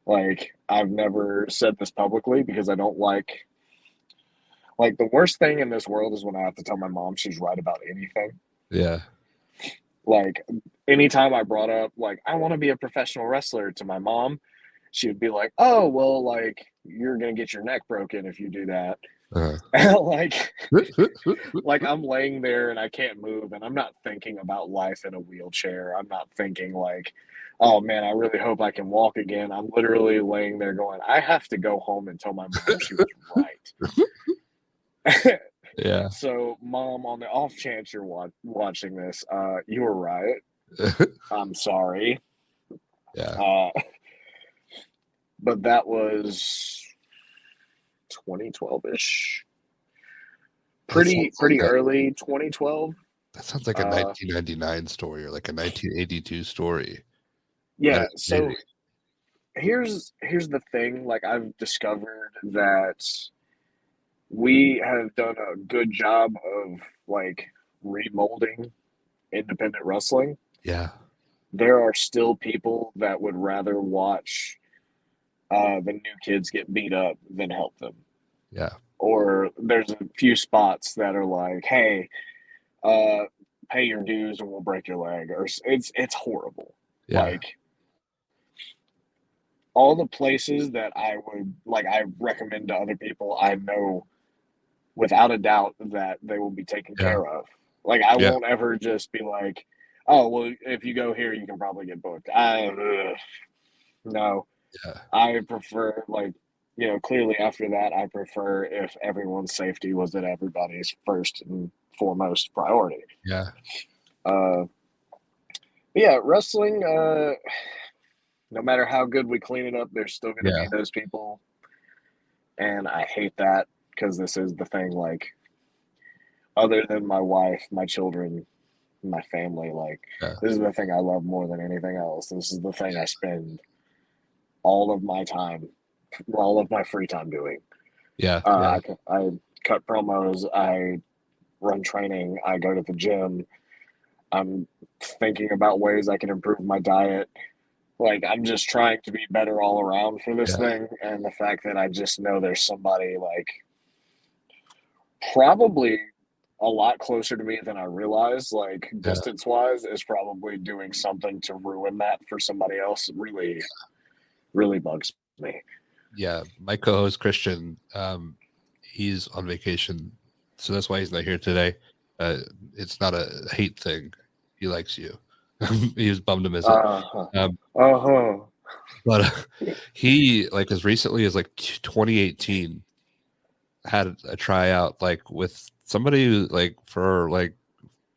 like I've never said this publicly because I don't like the worst thing in this world is when I have to tell my mom she's right about anything. yeah. Like anytime I brought up like I want to be a professional wrestler to my mom, she would be like, "Oh, well, like you're gonna get your neck broken if you do that." like I'm laying there and I can't move, and I'm not thinking about life in a wheelchair. I'm not thinking like, "Oh man, I really hope I can walk again." I'm literally laying there going, "I have to go home and tell my mom she was right." Yeah. So, mom, on the off chance you're watching this, you were right. I'm sorry. Yeah. But that was 2012 ish. Pretty early 2012. That sounds like a 1999 story or like a 1982 story. Yeah. So here's the thing. Like I've discovered that we have done a good job of like remolding independent wrestling. Yeah. There are still people that would rather watch the new kids get beat up than help them. Yeah. Or there's a few spots that are like, "Hey, pay your dues and we'll break your leg," or it's horrible. Yeah. Like all the places that I recommend to other people, I know without a doubt that they will be taken care of. Like I won't ever just be like, "Oh, well, if you go here, you can probably get booked." No. Yeah. I prefer clearly after that, I prefer if everyone's safety was at everybody's first and foremost priority. Yeah. Yeah, wrestling, no matter how good we clean it up, there's still going to be those people. And I hate that because this is the thing, like, other than my wife, my children, my family, like, this is the thing I love more than anything else. This is the thing I spend all of my time, all of my free time doing. Yeah. I cut promos, I run training, I go to the gym. I'm thinking about ways I can improve my diet. Like I'm just trying to be better all around for this thing, and the fact that I just know there's somebody like probably a lot closer to me than I realize, like distance wise, is probably doing something to ruin that for somebody else. Really, really bugs me. Yeah, my co-host Christian, he's on vacation, so that's why he's not here today. It's not a hate thing. He likes you. He was bummed to miss it. But he, like, as recently as like 2018, had a tryout like with somebody who, like, for like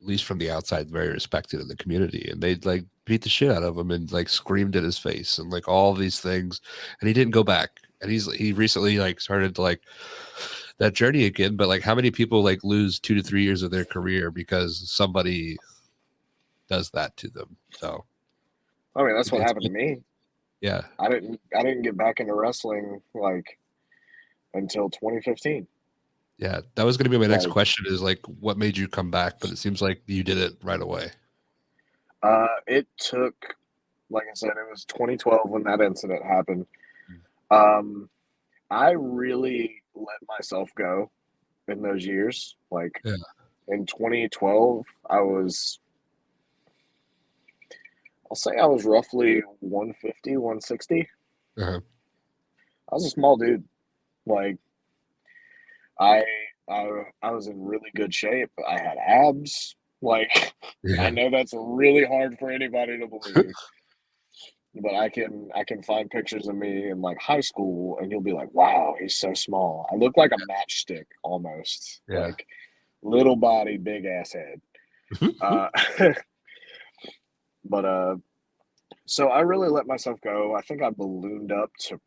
least from the outside, very respected in the community, and they'd like beat the shit out of him and like screamed at his face and like all these things, and he didn't go back. And he recently like started to like that journey again. But like, how many people like lose 2 to 3 years of their career because somebody does that to them? So, I mean, that's what happened to me. Yeah, I didn't get back into wrestling like until 2015. Yeah, that was going to be my next question is like, what made you come back? But it seems like you did it right away. It took, like I said, it was 2012 when that incident happened. I really let myself go in those years. Like in 2012, I'll say I was roughly 150, 160. Uh-huh. I was a small dude. Like I was in really good shape. I had abs. Like I know that's really hard for anybody to believe. But I can find pictures of me in like high school and you'll be like, wow, he's so small. I look like a matchstick almost. Yeah. Like little body, big ass head. But so I really let myself go. I think I ballooned up to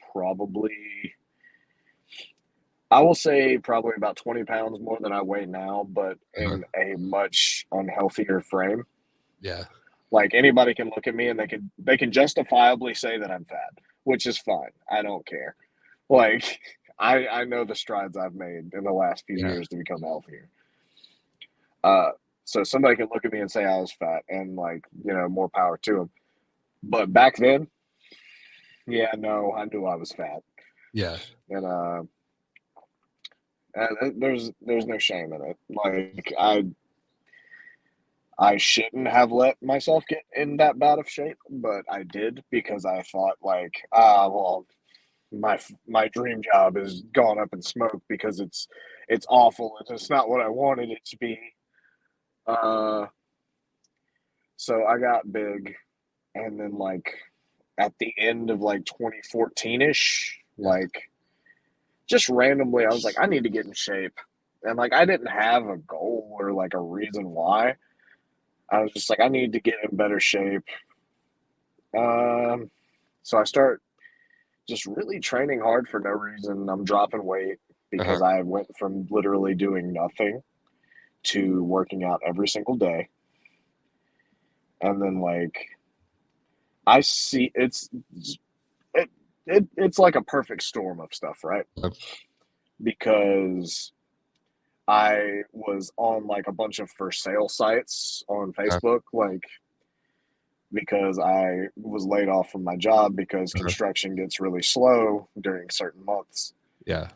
I will say probably about 20 pounds more than I weigh now, but in a much unhealthier frame. Yeah. Like anybody can look at me and they can justifiably say that I'm fat, which is fine. I don't care. Like I know the strides I've made in the last few years to become healthier. So somebody can look at me and say I was fat, and like, you know, more power to them. But back then, yeah, no, I knew I was fat. Yeah. And there's no shame in it. Like I shouldn't have let myself get in that bad of shape, but I did because I thought like, well, my dream job is gone up in smoke because it's awful and it's not what I wanted it to be. So I got big, and then like at the end of like 2014-ish, like just randomly I was like, I need to get in shape. And like I didn't have a goal or like a reason why. I was just like, I need to get in better shape. So I start just really training hard for no reason. I'm dropping weight because I went from literally doing nothing to working out every single day. And then like I see it's like a perfect storm of stuff, right? Because I was on like a bunch of for sale sites on Facebook, like because I was laid off from my job because construction gets really slow during certain months. Yeah.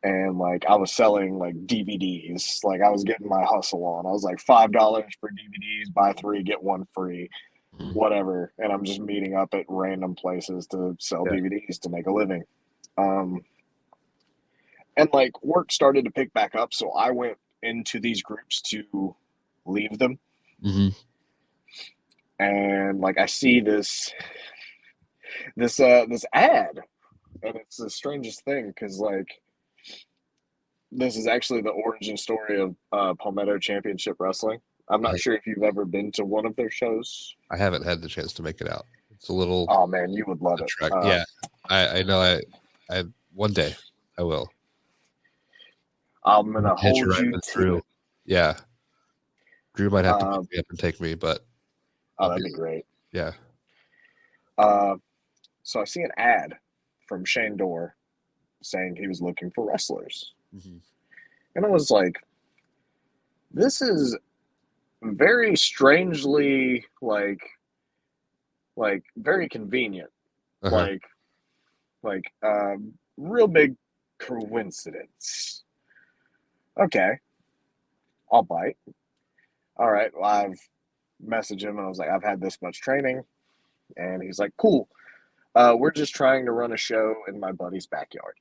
And like I was selling like DVDs, like I was getting my hustle on. I was like $5 for DVDs, buy 3, get 1 free, whatever. And I'm just meeting up at random places to sell DVDs to make a living. And like work started to pick back up, so I went into these groups to leave them. And like I see this ad, and it's the strangest thing because like this is actually the origin story of Palmetto Championship Wrestling. I'm not sure if you've ever been to one of their shows. I haven't had the chance to make it out. It's a little. Oh man, you would love it. Yeah, I know. I one day I will. I'm gonna hold you to it. Yeah, Drew might have to pick me up and take me, but that'd be great. Yeah. So I see an ad from Shane Dorr saying he was looking for wrestlers. And I was like, this is very strangely like very convenient. Like real big coincidence. Okay. I'll bite. All right. Well, I've messaged him and I was like, I've had this much training. And he's like, cool. We're just trying to run a show in my buddy's backyard.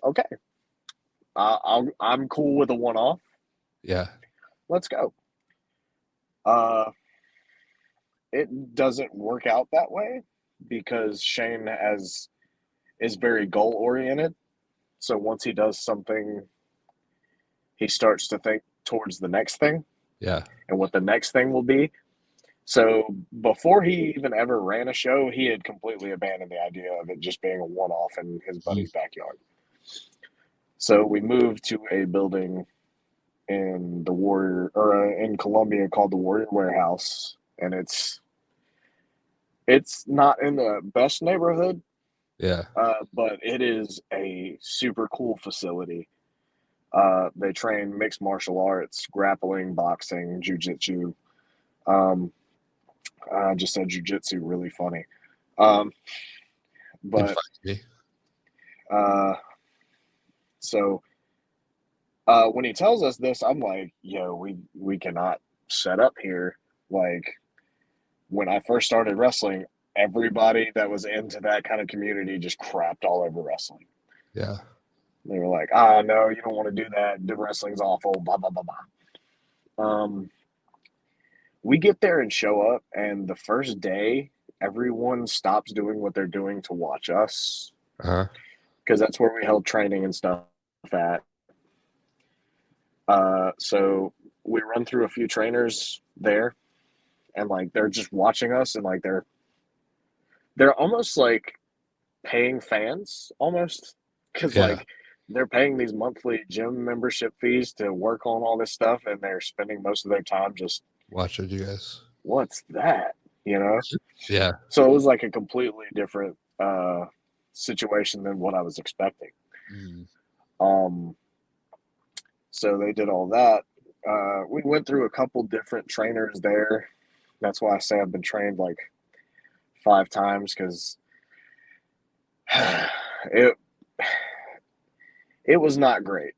Okay. I'm cool with a one-off. Yeah. Let's go. It doesn't work out that way because Shane is very goal-oriented. So once he does something, he starts to think towards the next thing. Yeah. And what the next thing will be. So before he even ever ran a show, he had completely abandoned the idea of it just being a one-off in his buddy's backyard. So we moved to a building in in Columbia called the Warrior Warehouse, and it's not in the best neighborhood. Yeah. But it is a super cool facility. They train mixed martial arts, grappling, boxing, jujitsu. I just said jujitsu, really funny. But so when he tells us this, I'm like, yo, we cannot set up here. Like when I first started wrestling, everybody that was into that kind of community just crapped all over wrestling. Yeah. They were like, "Ah, no, you don't want to do that. The wrestling's awful." Blah blah blah blah. We get there and show up, and the first day, everyone stops doing what they're doing to watch us, because that's where we held training and stuff at. So we run through a few trainers there, and like they're just watching us, and like they're almost like paying fans, almost, because like they're paying these monthly gym membership fees to work on all this stuff, and they're spending most of their time just watching you guys. What's that? You know? Yeah. So it was like a completely different situation than what I was expecting. So they did all that. We went through a couple different trainers there. That's why I say I've been trained like 5 times, because it was not great.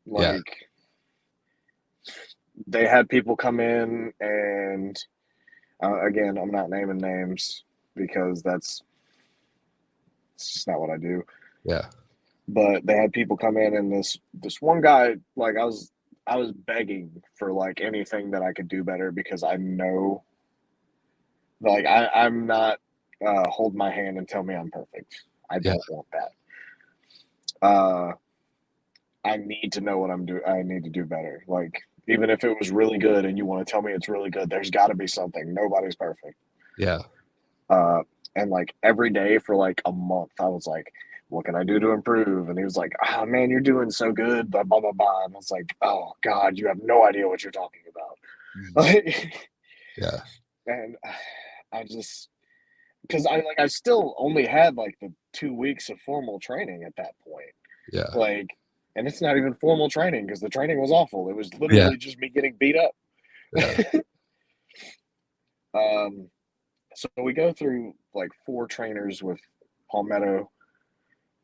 Like they had people come in and again, I'm not naming names because it's just not what I do. Yeah. But they had people come in, and this one guy, like I was begging for like anything that I could do better, because I know, like I'm not hold my hand and tell me I'm perfect. I don't want that. I need to know what I'm doing. I need to do better. Like even if it was really good and you want to tell me it's really good, there's got to be something. Nobody's perfect. Yeah. And like every day for like a month, I was like, what can I do to improve? And he was like, oh man, you're doing so good, blah, blah, blah, blah. And I was like, oh God, you have no idea what you're talking about. Yeah. And I just, because I still only had like the 2 weeks of formal training at that point. Yeah. Like, and it's not even formal training because the training was awful. It was literally just me getting beat up. Yeah. So we go through like 4 trainers with Palmetto,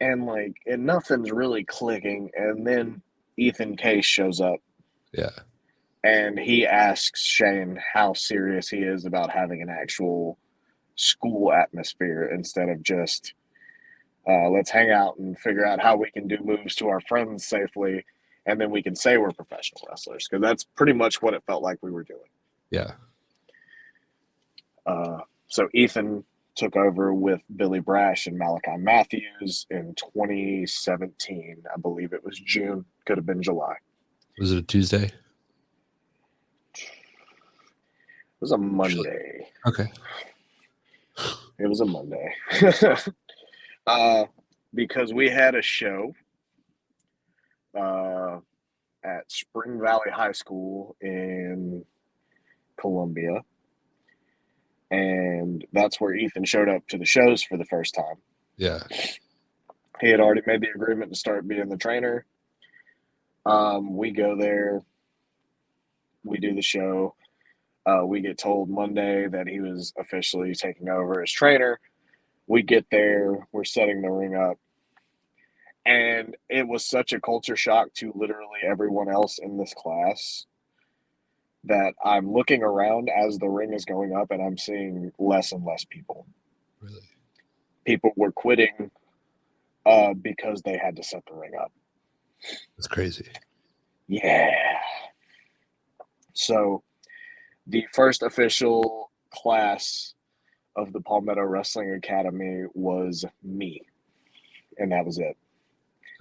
and like, and nothing's really clicking. And then Ethan Case shows up. Yeah. And he asks Shane how serious he is about having an actual school atmosphere instead of just let's hang out and figure out how we can do moves to our friends safely, and then we can say we're professional wrestlers, because that's pretty much what it felt like we were doing. Yeah. So Ethan took over with Billy Brash and Malachi Matthews in 2017. I believe it was June. Could have been July. Was it a Tuesday? It was a Monday. Okay. It was a Monday. Because we had a show at Spring Valley High School in Columbia. And that's where Ethan showed up to the shows for the first time. Yeah. He had already made the agreement to start being the trainer. We go there. We do the show. We get told Monday that he was officially taking over as trainer. We get there. We're setting the ring up. And it was such a culture shock to literally everyone else in this class that I'm looking around as the ring is going up, and I'm seeing less and less people. Really? People were quitting because they had to set the ring up. That's crazy. Yeah. So the first official class of the Palmetto Wrestling Academy was me, and that was it.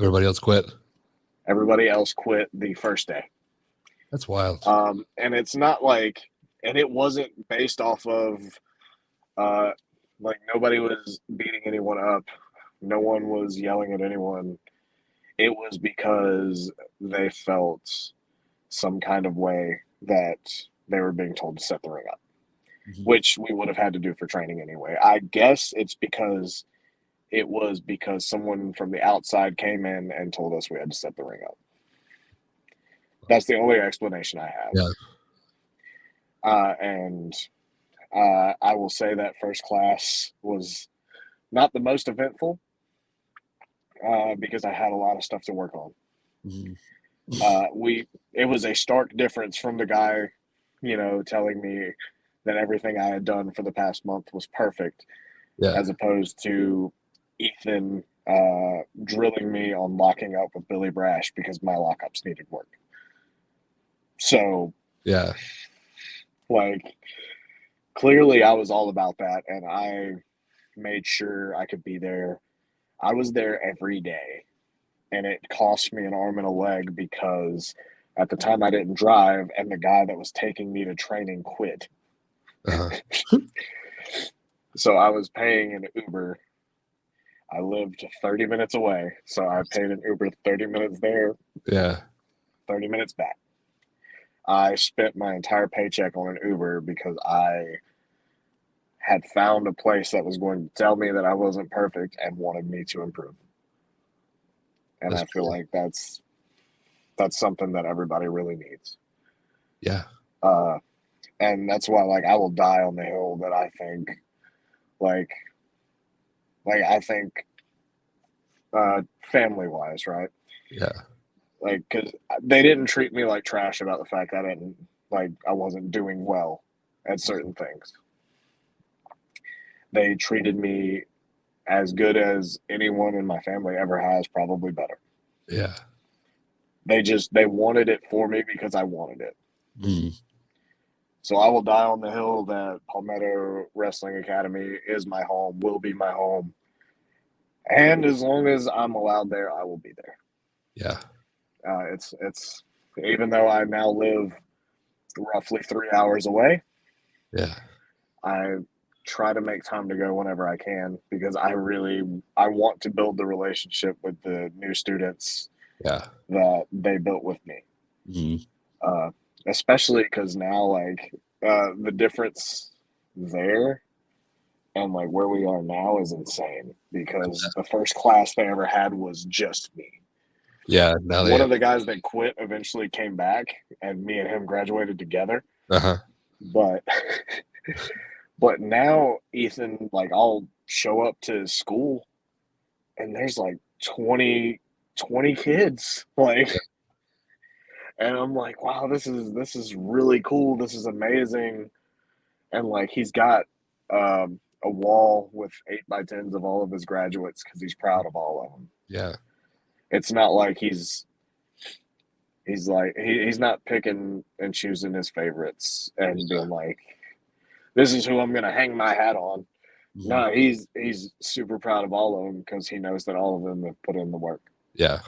Everybody else quit? Everybody else quit the first day. That's wild. And it's not like, and it wasn't based off of, like nobody was beating anyone up. No one was yelling at anyone. It was because they felt some kind of way that they were being told to set the ring up, which we would have had to do for training anyway. I guess it's because someone from the outside came in and told us we had to set the ring up. That's the only explanation I have. Yeah. And I will say that first class was not the most eventful because I had a lot of stuff to work on. It was a stark difference from the guy, telling me that everything I had done for the past month was perfect, as opposed to Ethan drilling me on locking up with Billy Brash because my lockups needed work. So, yeah, like, clearly I was all about that, and I made sure I could be there. I was there every day, and it cost me an arm and a leg because at the time I didn't drive, and the guy that was taking me to training quit. So I was paying an Uber. I lived 30 minutes away, so I paid an Uber 30 minutes there, 30 minutes back. I spent my entire paycheck on an Uber because I had found a place that was going to tell me that I wasn't perfect and wanted me to improve. And I feel like that's something that everybody really needs. Yeah. And that's why, like, I will die on the hill that I think, family-wise, right? Yeah. Like, because they didn't treat me like trash about the fact that I wasn't doing well at certain things. They treated me as good as anyone in my family ever has, probably better. Yeah. They wanted it for me because I wanted it. So I will die on the hill that Palmetto Wrestling Academy is my home, will be my home. And as long as I'm allowed there, I will be there. Yeah. It's even though I now live roughly 3 hours away. Yeah. I try to make time to go whenever I can because I want to build the relationship with the new students that they built with me. Especially because now, the difference there and like where we are now is insane because the first class they ever had was just me. Yeah. Now one of the guys that quit eventually came back, and me and him graduated together. But now Ethan, like, I'll show up to school, and there's like 20 kids, like, and I'm like, wow, this is really cool. This is amazing. And like, he's got a wall with 8x10s of all of his graduates because he's proud of all of them. Yeah. It's not like he's not picking and choosing his favorites and being like, this is who I'm going to hang my hat on. No, he's super proud of all of them because he knows that all of them have put in the work. Yeah.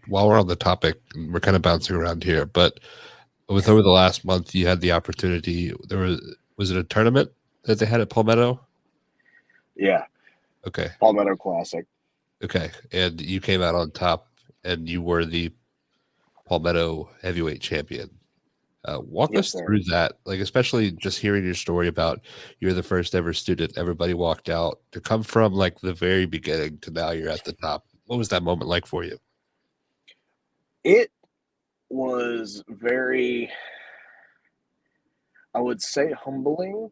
While we're on the topic, we're kind of bouncing around here, but over the last month, you had the opportunity. Was it a tournament that they had at Palmetto? Yeah. Okay. Palmetto Classic. Okay, and you came out on top, and you were the Palmetto heavyweight champion. Walk us through that, like, especially just hearing your story about you're the first ever student, everybody walked out, to come from like the very beginning to now you're at the top. What was that moment like for you? It was very, I would say, humbling,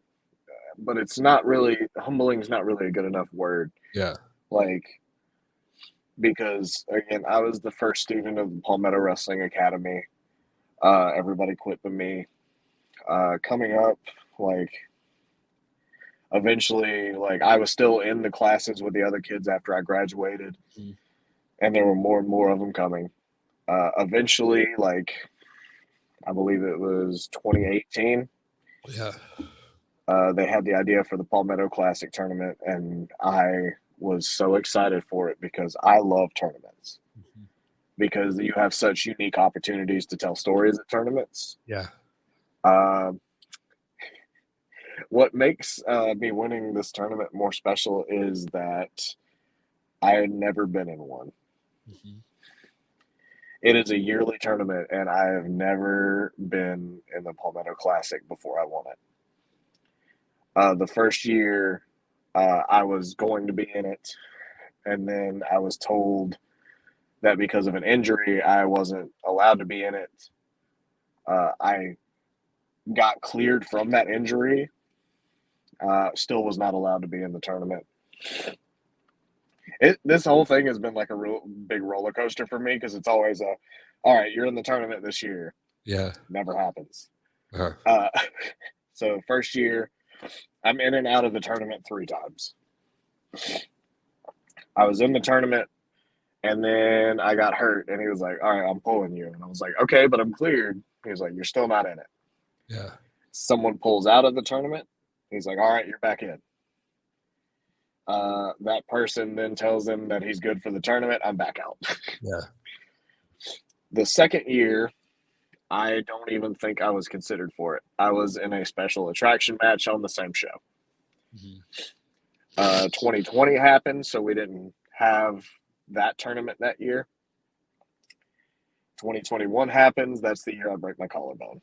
but it's not really, humbling is not really a good enough word. Yeah. Like, because again, I was the first student of the Palmetto Wrestling Academy. Everybody quit but me. Coming up, like, eventually, like, I was still in the classes with the other kids after I graduated, and there were more and more of them coming. Eventually, like, I believe it was 2018. Yeah. They had the idea for the Palmetto Classic tournament, and I was so excited for it because I love tournaments. because you have such unique opportunities to tell stories at tournaments. Yeah. What makes me winning this tournament more special is that I had never been in one. Mm-hmm. It is a yearly tournament, and I have never been in the Palmetto Classic before I won it. The first year, I was going to be in it, and then I was told that because of an injury, I wasn't allowed to be in it. I got cleared from that injury, still was not allowed to be in the tournament. This whole thing has been like a real big roller coaster for me because it's always all right, you're in the tournament this year. Yeah. Never happens. Uh-huh. So first year, I'm in and out of the tournament 3 times. I was in the tournament, and then I got hurt, and he was like, all right, I'm pulling you. And I was like, okay, but I'm cleared. He was like, you're still not in it. Yeah. Someone pulls out of the tournament. He's like, all right, you're back in. That person then tells him that he's good for the tournament. I'm back out. Yeah. The second year, I don't even think I was considered for it. I was in a special attraction match on the same show. Mm-hmm. 2020 happened, so we didn't have that tournament that year. 2021 happens. That's the year I break my collarbone.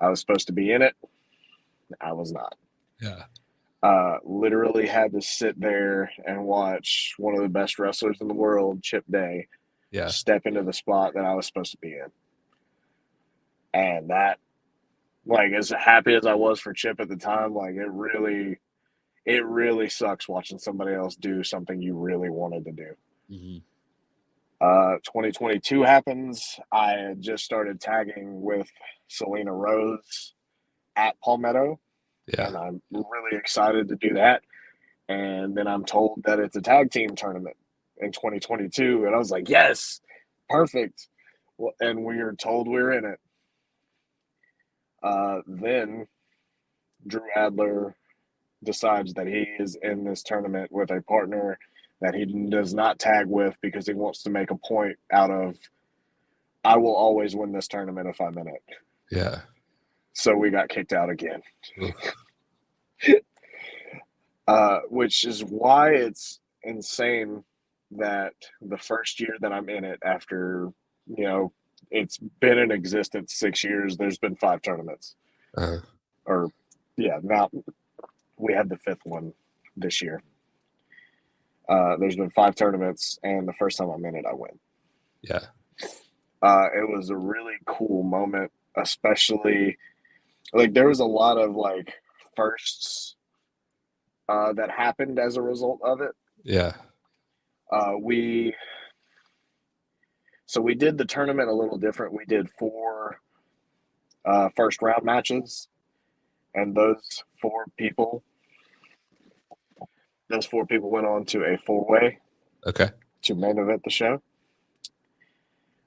I was supposed to be in it. I was not. Yeah. Literally had to sit there and watch one of the best wrestlers in the world, Chip Day, step into the spot that I was supposed to be in. And that, like, as happy as I was for Chip at the time, like, it really sucks watching somebody else do something you really wanted to do. Mm-hmm. 2022 happens. I had just started tagging with Selena Rose at Palmetto. Yeah. And I'm really excited to do that. And then I'm told that it's a tag team tournament in 2022. And I was like, yes, perfect. Well, and we are told we're in it. Then Drew Adler decides that he is in this tournament with a partner that he does not tag with because he wants to make a point out of, I will always win this tournament if I'm in it. Yeah. So we got kicked out again. Which is why it's insane that the first year that I'm in it, after, it's been in existence 6 years, there's been 5 tournaments. Now we had the 5th one this year. There's been 5 tournaments, and the first time I'm in it, I win. Yeah. It was a really cool moment, especially, like, there was a lot of, like, firsts that happened as a result of it. Yeah. We did the tournament a little different. We did 4 first round matches, and those 4 people went on to a 4-way. Okay. To main event the show.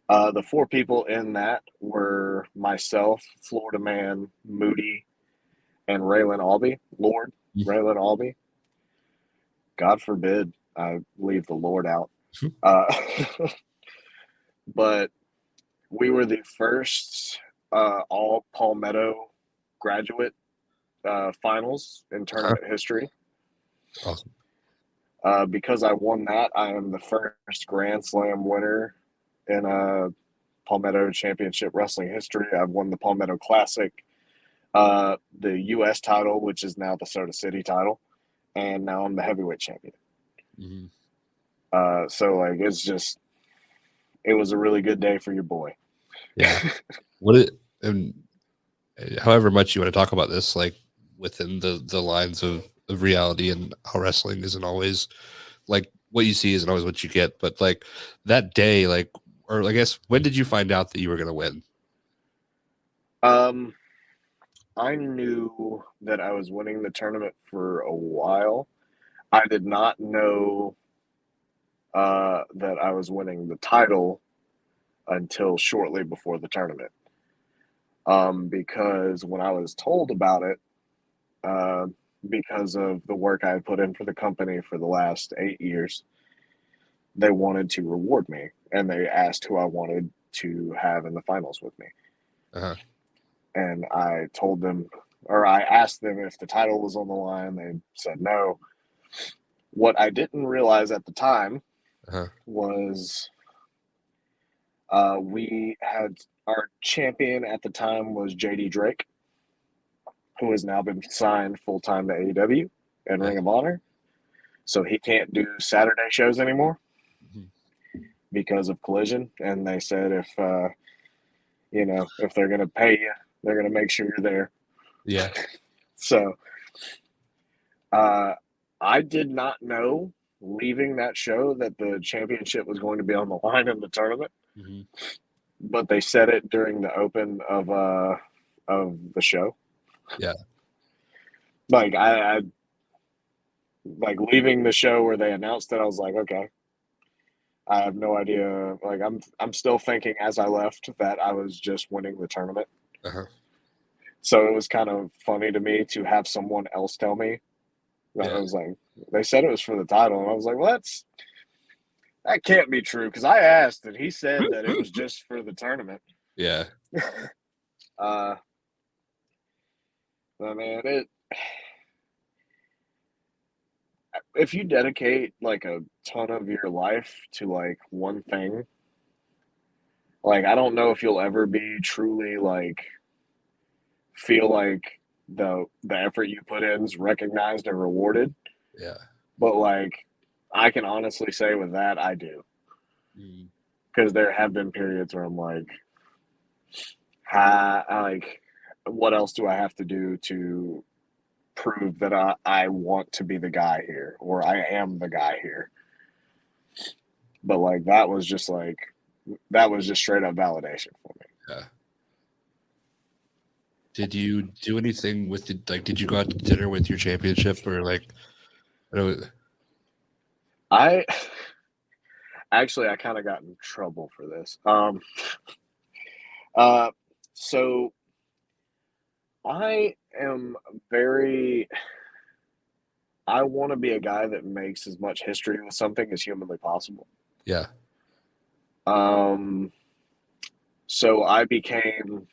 The 4 people in that were myself, Florida Man, Moody, and Raylan Albee. Raylan Albee. God forbid I leave the Lord out. But we were the first all Palmetto graduate finals in tournament history. Awesome. Because I won that, I am the first Grand Slam winner in Palmetto Championship Wrestling history. I've won the Palmetto Classic, the U.S. title, which is now the Soda City title, and now I'm the heavyweight champion. Mm-hmm. So, like, it was a really good day for your boy. Yeah. And however much you want to talk about this, like, within the lines of reality and how wrestling isn't always, like, what you see isn't always what you get. But, like, that day, like, or I guess, when did you find out that you were going to win? I knew that I was winning the tournament for a while. I did not know that I was winning the title until shortly before the tournament. Because when I was told about it, because of the work I had put in for the company for the last 8 years, they wanted to reward me, and they asked who I wanted to have in the finals with me. Uh-huh. And I told them, or I asked them if the title was on the line. They said no. What I didn't realize at the time was we had our champion at the time was JD Drake, who has now been signed full-time to AEW and Ring of Honor. So he can't do Saturday shows anymore because of Collision. And they said if they're going to pay you, they're going to make sure you're there. Yeah. So I did not know leaving that show that the championship was going to be on the line in the tournament. Mm-hmm. But they said it during the open of the show. Yeah. Like I like leaving the show where they announced it, I was like, okay. I have no idea. Like I'm still thinking as I left that I was just winning the tournament. Uh-huh. So it was kind of funny to me to have someone else tell me that. I was like, they said it was for the title, and I was like, well, that can't be true, because I asked and he said that it was just for the tournament. Yeah. But man, if you dedicate like a ton of your life to like one thing, like I don't know if you'll ever be truly like feel like the effort you put in is recognized and rewarded. Yeah. But like I can honestly say with that I do. Because there have been periods where I'm like, what else do I have to do to prove that I want to be the guy here, or I am the guy here? But like that was just straight up validation for me. Yeah. Did you do anything with it? Like, did you go out to dinner with your championship, or like? I kind of got in trouble for this. So I want to be a guy that makes as much history with something as humanly possible. Yeah. So I became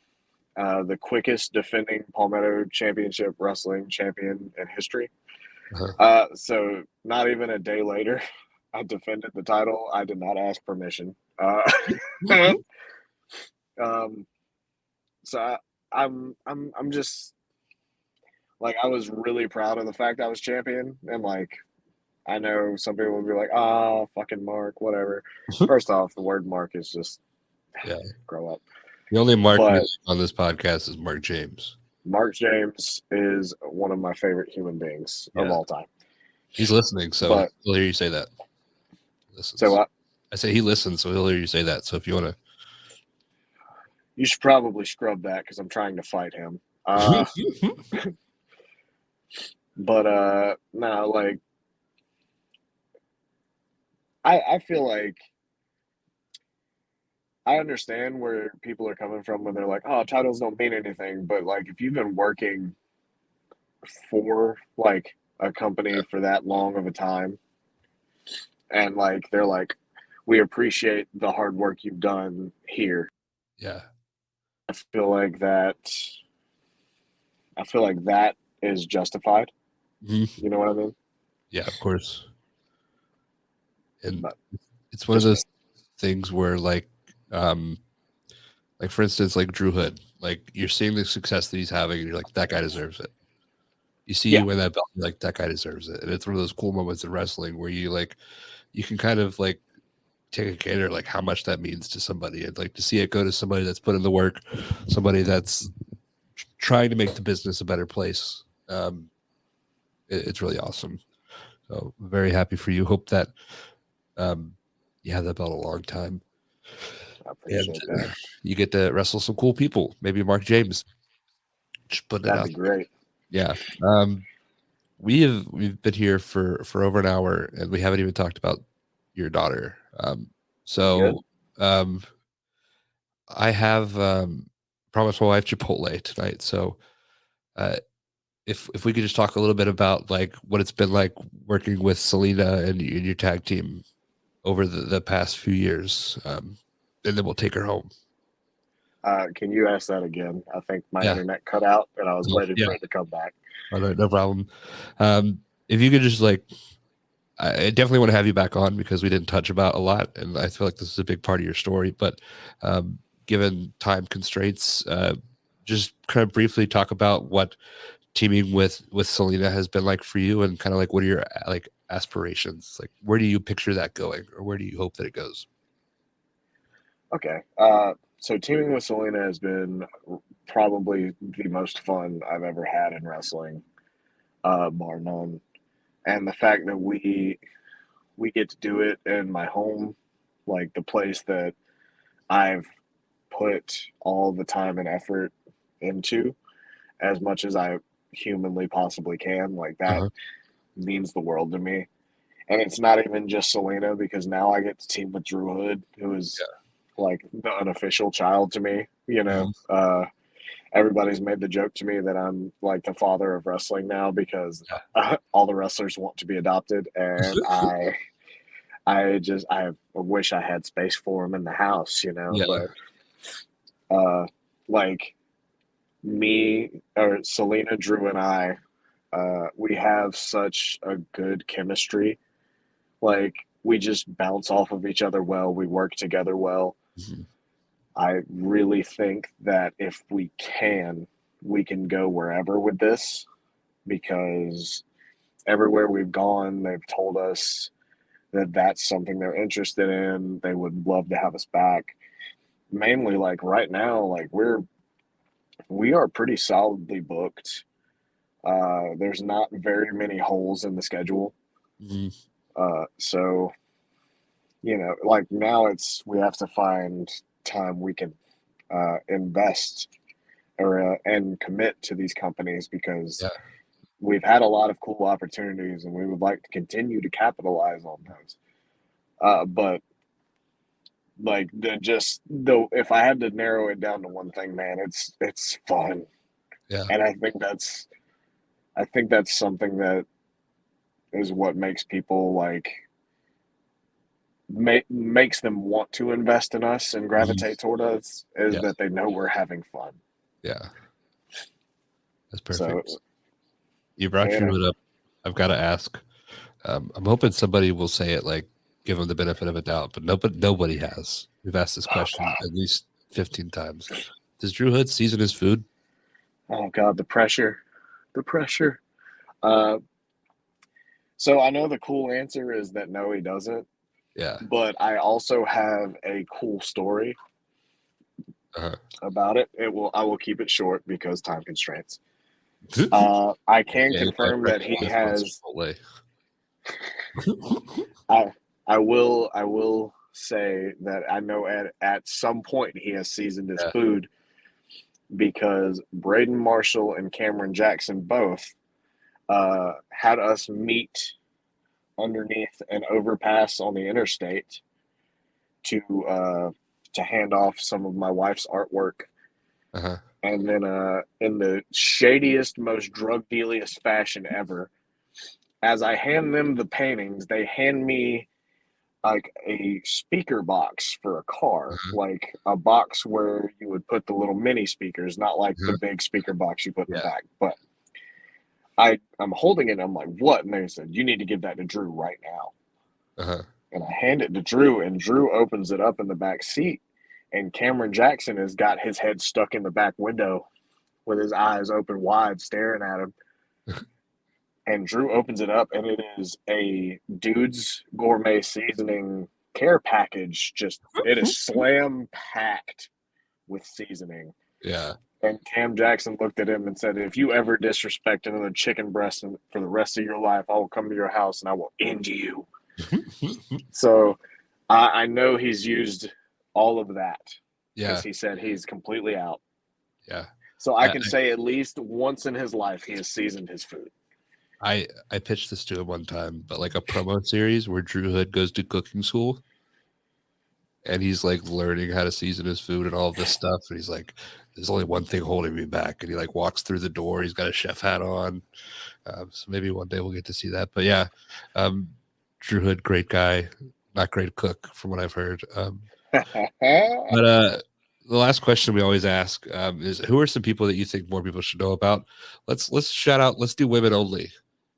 the quickest defending Palmetto Championship Wrestling champion in history. So not even a day later, I defended the title. I did not ask permission. So I'm just like, I was really proud of the fact I was champion, and like I know some people would be like, "Oh, fucking Mark, whatever." First off, the word Mark is just grow up. The only Mark on this podcast is Mark James. Mark James is one of my favorite human beings of all time. He's listening, so he'll hear you say that. So what? I say he listens, so he'll hear you say that. So if you want to, you should probably scrub that, because I'm trying to fight him. But no, like I feel like I understand where people are coming from when they're like, "Oh, titles don't mean anything." But like, if you've been working for like a company for that long of a time, and like they're like, "We appreciate the hard work you've done here." Yeah. I feel like that is justified. Mm-hmm. You know what I mean? Yeah, of course. And it's one of those things where like for instance, like Drew Hood, like you're seeing the success that he's having and you're like, that guy deserves it. You see you win that belt, you're like, that guy deserves it. And it's one of those cool moments in wrestling where you can kind of like take a gander like how much that means to somebody, and like to see it go to somebody that's put in the work, somebody that's trying to make the business a better place. It's really awesome. So I'm very happy for you. Hope that you have that belt a long time. I appreciate that. You get to wrestle some cool people. Maybe Mark James. Just putting it out. That'd be great. Yeah. We've been here for over an hour, and we haven't even talked about your daughter. I have promised my wife Chipotle tonight. So if we could just talk a little bit about like what it's been like working with Selena and your tag team. over the past few years, and then we'll take her home. Can you ask that again? I think my Yeah. internet cut out, and I was waiting Yeah. for it to come back. All right, no problem. If you could just like, I definitely want to have you back on because we didn't touch about a lot, and I feel like this is a big part of your story. But given time constraints, just kind of briefly talk about what teaming with Selena has been like for you, and kind of like what are your like aspirations? Like, where do you picture that going, or where do you hope that it goes? Okay. So teaming with Selena has been probably the most fun I've ever had in wrestling, bar none. And the fact that we get to do it in my home, like the place that I've put all the time and effort into as much as I humanly possibly can, like that Uh-huh. means the world to me. And it's not even just Selena because now I get to team with Drew Hood, who is like the unofficial child to me. You know, everybody's made the joke to me that I'm like the father of wrestling now because all the wrestlers want to be adopted, and I wish I had space for them in the house, you know. Yeah. But like me or Selena, Drew, and I, we have such a good chemistry. Like we just bounce off of each other well. We work together well. Mhm. I really think that if we can go wherever with this because everywhere we've gone, they've told us that that's something they're interested in. They would love to have us back. Mainly, like right now, like we are pretty solidly booked. There's not very many holes in the schedule. Mhm. So you know, like now we have to find time we can invest or and commit to these companies because Yeah. we've had a lot of cool opportunities and we would like to continue to capitalize on those. But like if I had to narrow it down to one thing, man, it's fun, Yeah. and I think that's something that is what makes people like makes them want to invest in us and gravitate toward us is Yeah. that they know we're having fun. Yeah. That's So, perfect. You brought you know, Drew up. I've got to ask. I'm hoping somebody will say it, like give them the benefit of a doubt, but nobody has. We've asked this oh question god, at least 15 times. Does Drew Hood season his food? oh god, the pressure, the pressure. Uh, so I know the cool answer is that no, he doesn't, Yeah. but I also have a cool story Uh-huh. about it. I will keep it short because time constraints. Okay, I can my confirm that pregnant he wife wants has. Chipotle. I I will say that I know at some point he has seasoned his Yeah. food because Braden Marshall and Cameron Jackson both had us meet underneath an overpass on the interstate to uh, to hand off some of my wife's artwork. Uh-huh. And then in the shadiest, most drug dealiest fashion ever, as I hand them the paintings, they hand me like a speaker box for a car, Uh-huh. like a box where you would put the little mini speakers, not like the Uh-huh. big speaker box you put in the Yeah. back. But I'm holding it and I'm like, what? And they said, you need to give that to Drew right now. Uh-huh. And I hand it to Drew, and Drew opens it up in the back seat. And Cameron Jackson has got his head stuck in the back window with his eyes open wide, staring at him. And Drew opens it up, and it is a Dude's Gourmet Seasoning care package. Just it is slam packed with seasoning. Yeah. And Cam Jackson looked at him and said, "If you ever disrespect another chicken breast for the rest of your life, I will come to your house and I will end you." So I know he's used all of that because Yeah. he said he's completely out. Yeah. So I can say at least once in his life he has seasoned his food. I pitched this to him one time, but like a promo series where Drew Hood goes to cooking school and he's like learning how to season his food and all of this stuff. And he's like, there's only one thing holding me back. And he like walks through the door. He's got a chef hat on. So maybe one day we'll get to see that. But yeah, Drew Hood, great guy, not great cook from what I've heard. But the last question we always ask is, who are some people that you think more people should know about? Let's shout out. Let's do women only,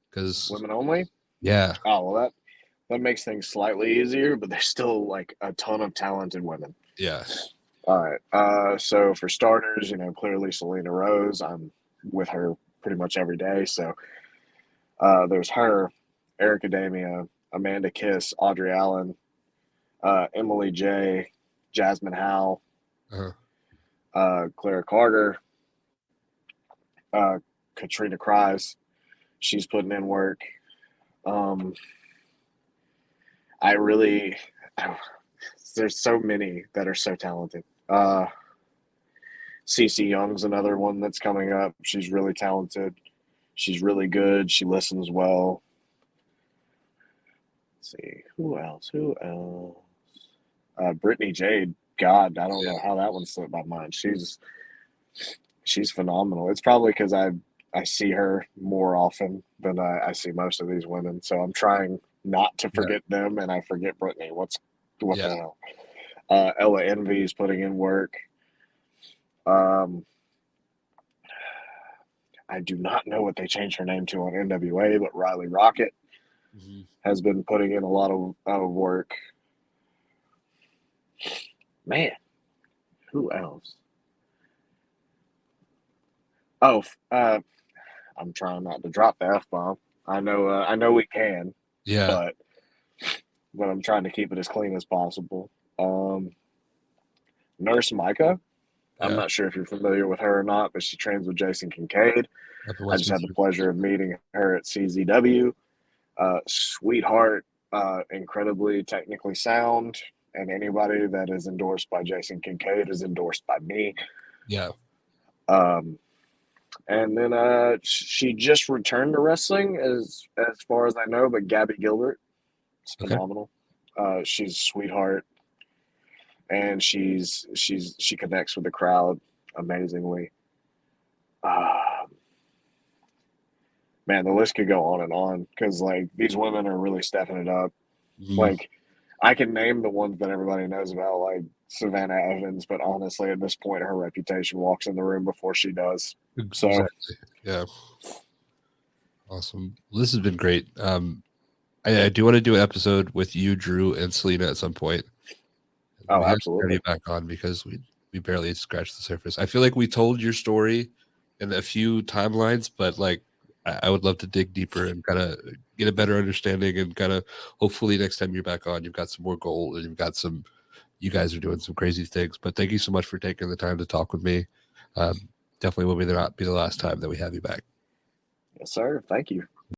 because women only. Yeah. Oh well, that makes things slightly easier, but there's still like a ton of talented women. Yeah. All right. So for starters, clearly Selena Rose. I'm with her pretty much every day. So there's her, Erica Damia, Amanda Kiss, Audrey Allen, Emily J, Jasmine Howe, Clara Carter, Katrina Kreis. She's putting in work. There's so many that are so talented. CeCe Young's another one that's coming up. She's really talented. She's really good. She listens well. Let's see. Who else? Brittany Jade. God, I don't know how that one slipped my mind. She's phenomenal. It's probably because I see her more often than I see most of these women. So I'm trying not to forget them, and I forget Brittany. What the hell? Ella Envy is putting in work. I do not know what they changed her name to on NWA, but Riley Rocket has been putting in a lot of work. Man, who else? Oh, I'm trying not to drop the F-bomb. I know we can. Yeah. But I'm trying to keep it as clean as possible. Nurse Micah. I'm not sure if you're familiar with her or not, but she trains with Jason Kincaid. I just had the pleasure of meeting her at CZW. Sweetheart, incredibly technically sound, and anybody that is endorsed by Jason Kincaid is endorsed by me. Yeah. And then she just returned to wrestling, as far as I know, but Gabby Gilbert is phenomenal. She's a sweetheart, and she connects with the crowd amazingly. Man, the list could go on and on because these women are really stepping it up. I can name the ones that everybody knows about, like Savannah Evans, but honestly, at this point, her reputation walks in the room before she does. Exactly. Yeah. Awesome. Well, this has been great. I do want to do an episode with you, Drew, and Selena at some point. Oh, absolutely. You back on because we barely scratched the surface. I feel like we told your story in a few timelines, but I would love to dig deeper and kind of get a better understanding, and kind of hopefully next time you're back on, you've got some more gold and you guys are doing some crazy things. But thank you so much for taking the time to talk with me. Definitely will not be the last time that we have you back. Yes, sir. Thank you.